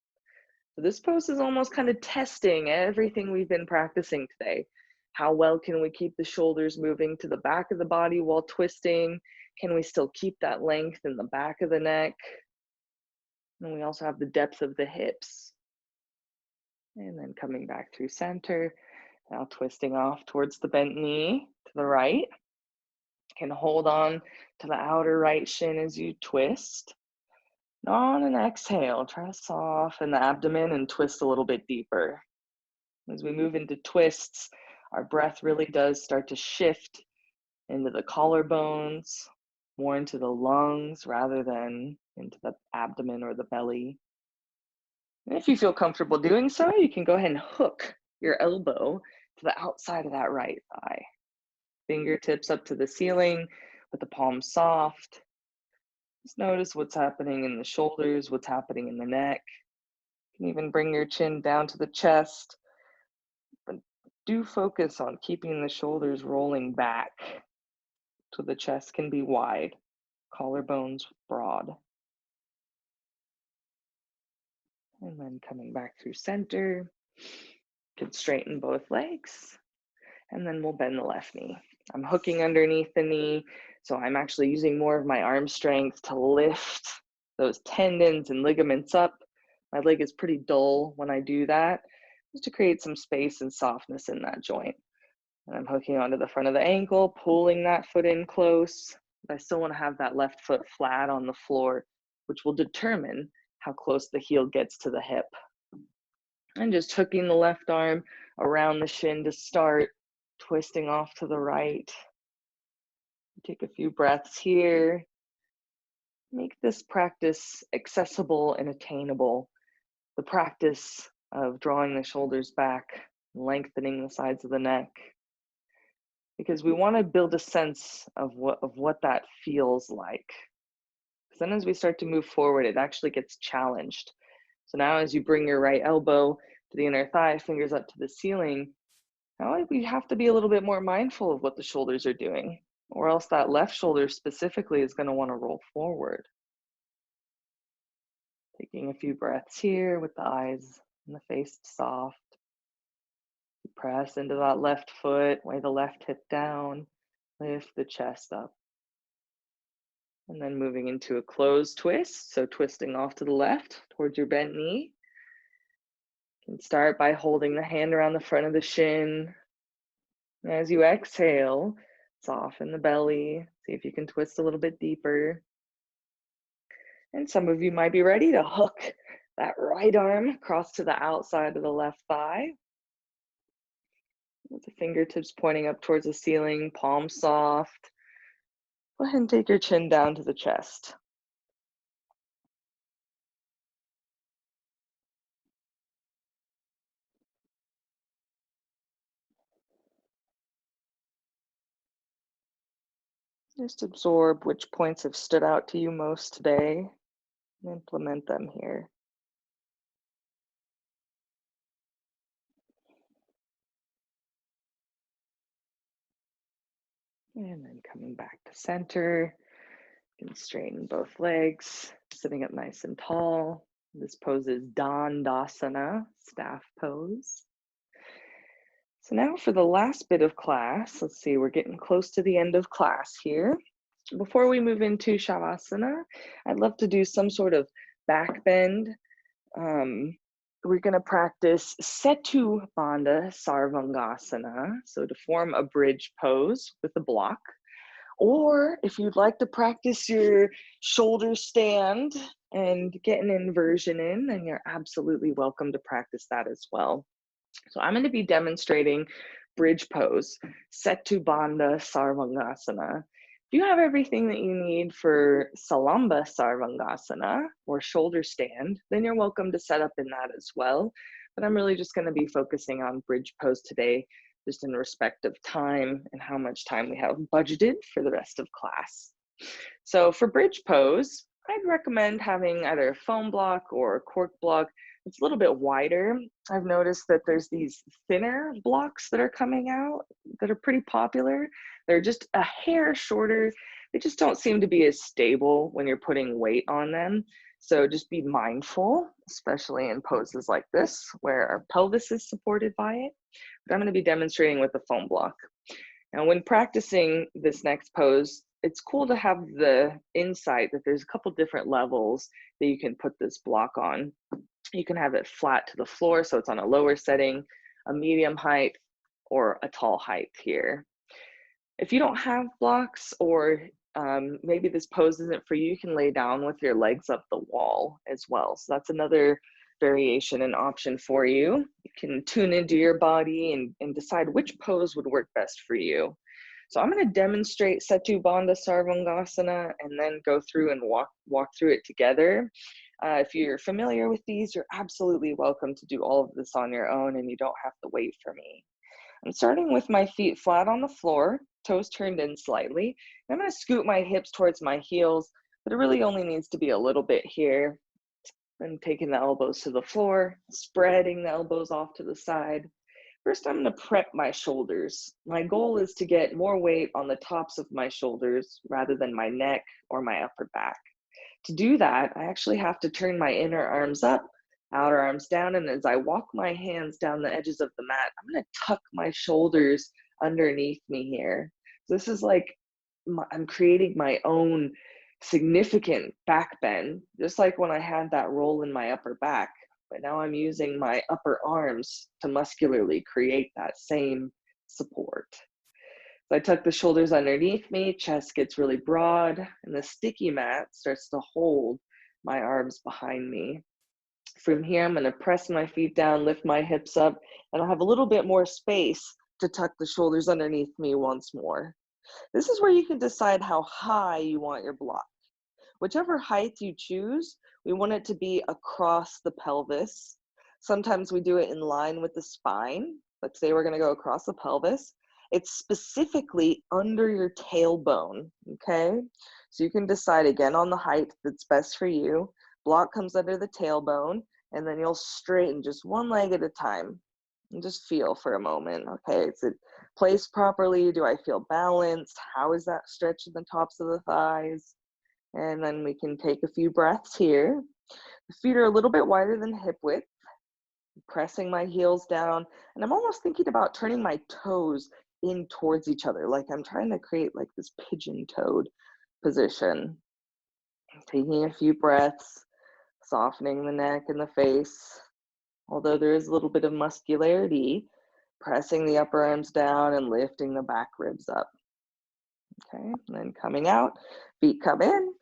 So this pose is almost kind of testing everything we've been practicing today. How well can we keep the shoulders moving to the back of the body while twisting? Can we still keep that length in the back of the neck? And we also have the depth of the hips. And then coming back through center, now twisting off towards the bent knee to the right. Can hold on to the outer right shin as you twist. On an exhale, try to soften the abdomen and twist a little bit deeper. As we move into twists, our breath really does start to shift into the collarbones, more into the lungs rather than into the abdomen or the belly. And if you feel comfortable doing so, you can go ahead and hook your elbow to the outside of that right thigh. Fingertips up to the ceiling with the palms soft. Just notice what's happening in the shoulders, what's happening in the neck. You can even bring your chin down to the chest. But do focus on keeping the shoulders rolling back so the chest can be wide, collarbones broad. And then coming back through center, you can straighten both legs, and then we'll bend the left knee. I'm hooking underneath the knee, so I'm actually using more of my arm strength to lift those tendons and ligaments up. My leg is pretty dull when I do that, just to create some space and softness in that joint. And I'm hooking onto the front of the ankle, pulling that foot in close. But I still want to have that left foot flat on the floor, which will determine how close the heel gets to the hip. And just hooking the left arm around the shin to start, twisting off to the right. Take a few breaths here. Make this practice accessible and attainable. The practice of drawing the shoulders back, lengthening the sides of the neck, because we want to build a sense of what that feels like. Because then as we start to move forward, it actually gets challenged. So now as you bring your right elbow to the inner thigh, fingers up to the ceiling, now we have to be a little bit more mindful of what the shoulders are doing, or else that left shoulder specifically is going to want to roll forward. Taking a few breaths here with the eyes and the face soft. Press into that left foot, weigh the left hip down, lift the chest up. And then moving into a closed twist, so twisting off to the left towards your bent knee. You can start by holding the hand around the front of the shin. And as you exhale, soften the belly. See if you can twist a little bit deeper. And some of you might be ready to hook that right arm across to the outside of the left thigh. With the fingertips pointing up towards the ceiling, palms soft. Go ahead and take your chin down to the chest. Just absorb which points have stood out to you most today and implement them here. And then coming back to center, you can straighten both legs, sitting up nice and tall. This pose is Dandasana, staff pose. So now for the last bit of class, let's see, we're getting close to the end of class here. Before we move into Shavasana, I'd love to do some sort of back bend. We're going to practice Setu Bandha Sarvangasana, so to form a bridge pose with a block. Or if you'd like to practice your shoulder stand and get an inversion in, then you're absolutely welcome to practice that as well. So I'm going to be demonstrating bridge pose, Setu Bandha Sarvangasana. If you have everything that you need for Salamba Sarvangasana or shoulder stand, then you're welcome to set up in that as well. But I'm really just going to be focusing on bridge pose today, just in respect of time and how much time we have budgeted for the rest of class. So for bridge pose, I'd recommend having either a foam block or a cork block. It's a little bit wider I've noticed that there's these thinner blocks that are coming out that are pretty popular. They're just a hair shorter. They just don't seem to be as stable when you're putting weight on them. So just be mindful, especially in poses like this, where our pelvis is supported by it. But I'm going to be demonstrating with the foam block. Now, when practicing this next pose, it's cool to have the insight that there's a couple different levels that you can put this block on. You can have it flat to the floor, so it's on a lower setting, a medium height, or a tall height here. If you don't have blocks, or maybe this pose isn't for you, you can lay down with your legs up the wall as well. So that's another variation and option for you. You can tune into your body and decide which pose would work best for you. So I'm going to demonstrate Setu Bandha Sarvangasana and then go through and walk through it together. If you're familiar with these, you're absolutely welcome to do all of this on your own and you don't have to wait for me. I'm starting with my feet flat on the floor, toes turned in slightly. I'm going to scoot my hips towards my heels, but it really only needs to be a little bit here. And taking the elbows to the floor, spreading the elbows off to the side. First, I'm going to prep my shoulders. My goal is to get more weight on the tops of my shoulders rather than my neck or my upper back. To do that, I actually have to turn my inner arms up, outer arms down, and as I walk my hands down the edges of the mat, I'm going to tuck my shoulders underneath me here. So this is like I'm creating my own significant back bend, just like when I had that roll in my upper back. But now I'm using my upper arms to muscularly create that same support. So I tuck the shoulders underneath me, chest gets really broad, and the sticky mat starts to hold my arms behind me. From here, I'm going to press my feet down, lift my hips up, and I'll have a little bit more space to tuck the shoulders underneath me once more. This is where you can decide how high you want your block. Whichever height you choose, we want it to be across the pelvis. Sometimes we do it in line with the spine. Let's say we're going to go across the pelvis. It's specifically under your tailbone, okay? So you can decide again on the height that's best for you. Block comes under the tailbone, and then you'll straighten just one leg at a time. And just feel for a moment, okay? Is it placed properly? Do I feel balanced? How is that stretch in the tops of the thighs? And then we can take a few breaths here. The feet are a little bit wider than hip width. Pressing my heels down, and I'm almost thinking about turning my toes in towards each other, like I'm trying to create like this pigeon-toed position. Taking a few breaths, softening the neck and the face. Although there is a little bit of muscularity, pressing the upper arms down and lifting the back ribs up. Okay, and then coming out, feet come in,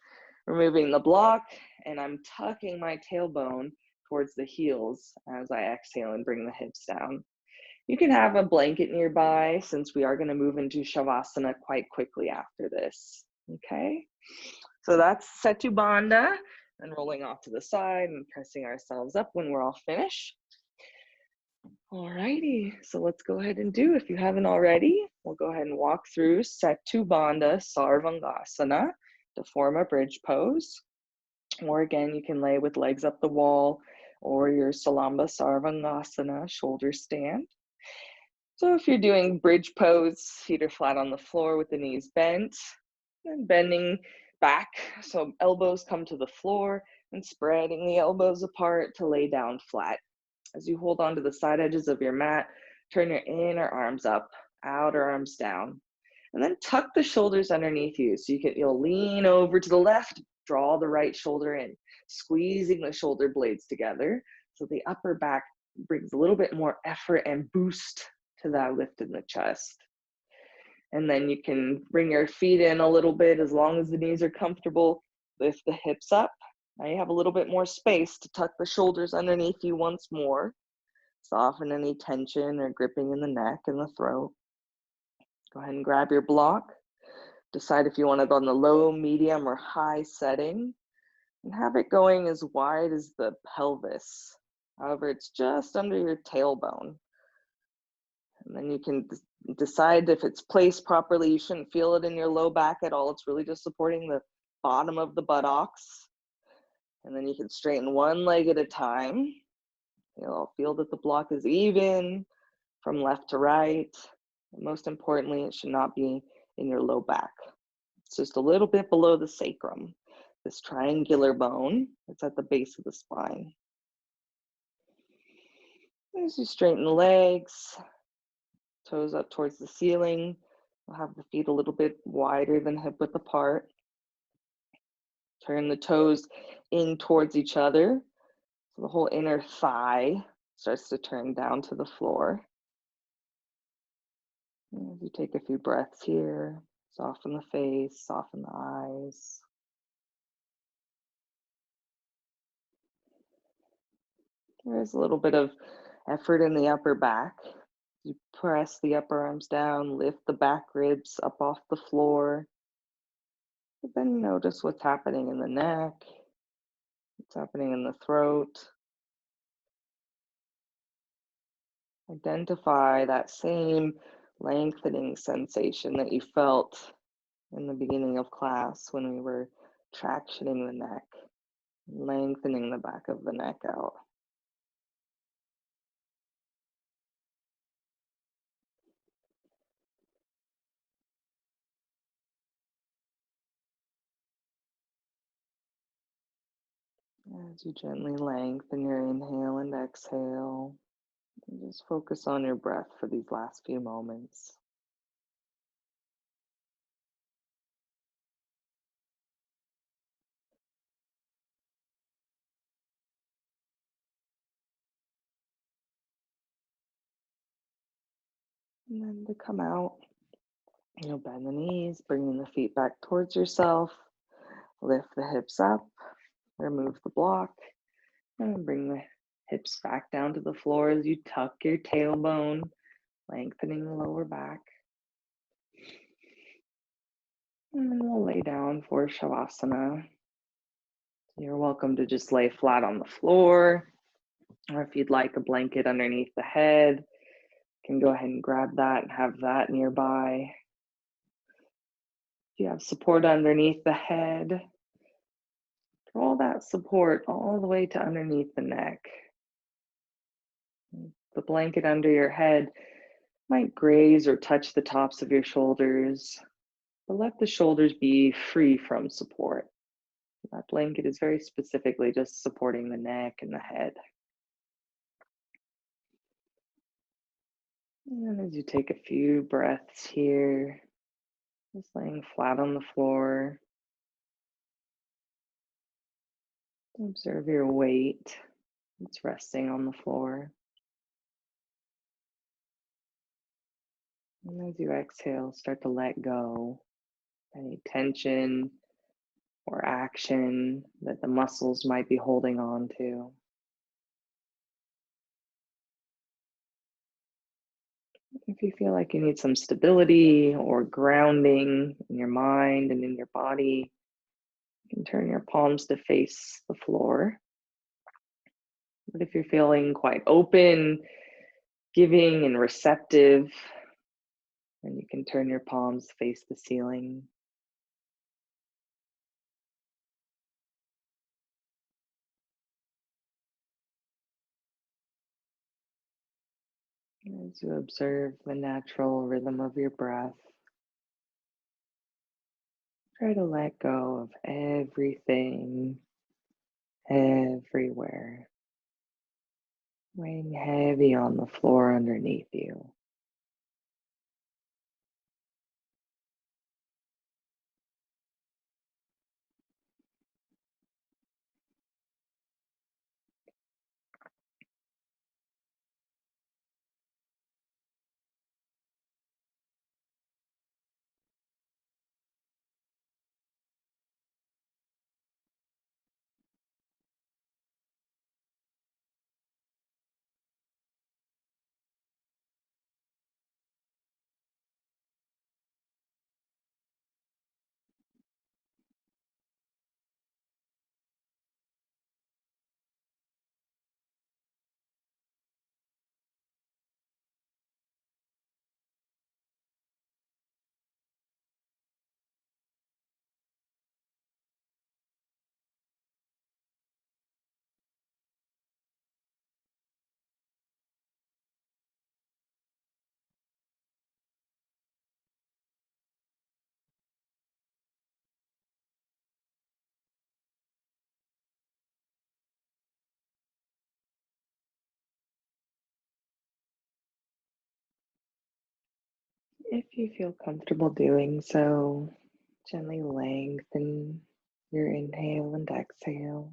removing the block, and I'm tucking my tailbone towards the heels as I exhale and bring the hips down. You can have a blanket nearby since we are going to move into Shavasana quite quickly after this. Okay, so that's Setu Bandha, and rolling off to the side and pressing ourselves up when we're all finished. Alrighty, so let's go ahead and do, if you haven't already, we'll go ahead and walk through Setu Bandha Sarvangasana to form a bridge pose. Or again, you can lay with legs up the wall or your Salamba Sarvangasana shoulder stand. So if you're doing bridge pose, feet are flat on the floor with the knees bent and bending back. So elbows come to the floor and spreading the elbows apart to lay down flat. As you hold on to the side edges of your mat, turn your inner arms up, outer arms down, and then tuck the shoulders underneath you. So you'll lean over to the left, draw the right shoulder in, squeezing the shoulder blades together. So the upper back brings a little bit more effort and boost to that lift in the chest. And then you can bring your feet in a little bit as long as the knees are comfortable. Lift the hips up. Now you have a little bit more space to tuck the shoulders underneath you once more. Soften any tension or gripping in the neck and the throat. Go ahead and grab your block. Decide if you want to go on the low, medium, or high setting. And have it going as wide as the pelvis. However, it's just under your tailbone. And then you can decide if it's placed properly. You shouldn't feel it in your low back at all. It's really just supporting the bottom of the buttocks. And then you can straighten one leg at a time. You'll feel that the block is even from left to right. And most importantly, it should not be in your low back. It's just a little bit below the sacrum, this triangular bone that's at the base of the spine. As you straighten the legs, toes up towards the ceiling, you'll have the feet a little bit wider than hip width apart. Turn the toes in towards each other, so the whole inner thigh starts to turn down to the floor. As you take a few breaths here, soften the face, soften the eyes. There is a little bit of effort in the upper back. You press the upper arms down, lift the back ribs up off the floor. But then notice what's happening in the neck, what's happening in the throat. Identify that same lengthening sensation that you felt in the beginning of class when we were tractioning the neck, lengthening the back of the neck out. As you gently lengthen your inhale and exhale, and just focus on your breath for these last few moments. And then to come out, you'll bend the knees, bringing the feet back towards yourself, lift the hips up, remove the block, and bring the hips back down to the floor as you tuck your tailbone, lengthening the lower back. And then we'll lay down for Shavasana. You're welcome to just lay flat on the floor, or if you'd like a blanket underneath the head, you can go ahead and grab that and have that nearby. If you have support underneath the head, draw that support all the way to underneath the neck. The blanket under your head might graze or touch the tops of your shoulders, but let the shoulders be free from support. That blanket is very specifically just supporting the neck and the head. And as you take a few breaths here, just laying flat on the floor, observe your weight. It's resting on the floor. And as you exhale, start to let go any tension or action that the muscles might be holding on to. If you feel like you need some stability or grounding in your mind and in your body, you can turn your palms to face the floor. But if you're feeling quite open, giving, and receptive, then you can turn your palms face the ceiling. As you observe the natural rhythm of your breath, try to let go of everything, everywhere, weighing heavy on the floor underneath you. If you feel comfortable doing so, gently lengthen your inhale and exhale.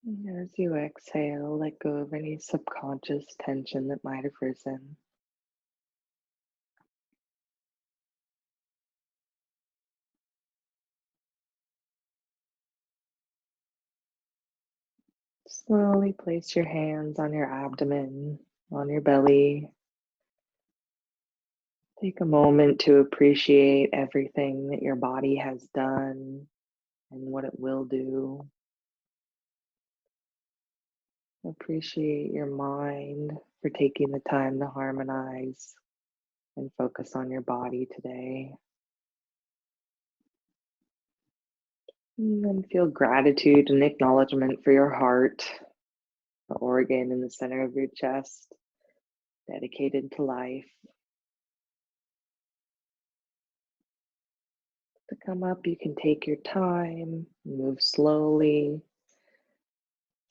And as you exhale, let go of any subconscious tension that might have risen. Slowly place your hands on your abdomen, on your belly. Take a moment to appreciate everything that your body has done and what it will do. Appreciate your mind for taking the time to harmonize and focus on your body today. And then feel gratitude and acknowledgement for your heart, the organ in the center of your chest, dedicated to life. To come up, you can take your time, move slowly,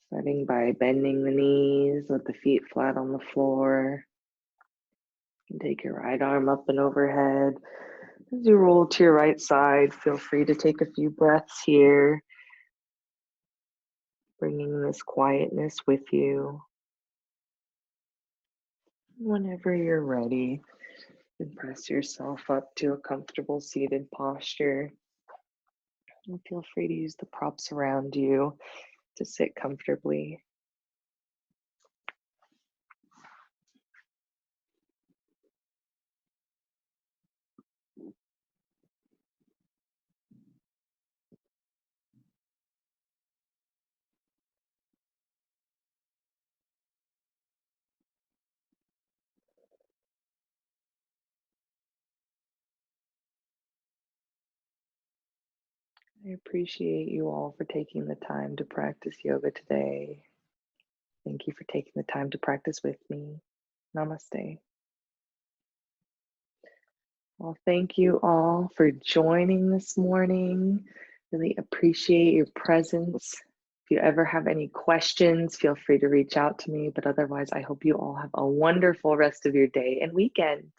starting by bending the knees with the feet flat on the floor. You can take your right arm up and overhead. As you roll to your right side, feel free to take a few breaths here, bringing this quietness with you. Whenever you're ready, you can press yourself up to a comfortable seated posture. And feel free to use the props around you to sit comfortably. I appreciate you all for taking the time to practice yoga today. Thank you for taking the time to practice with me. Namaste. Well, thank you all for joining this morning. Really appreciate your presence. If you ever have any questions, feel free to reach out to me. But otherwise, I hope you all have a wonderful rest of your day and weekend.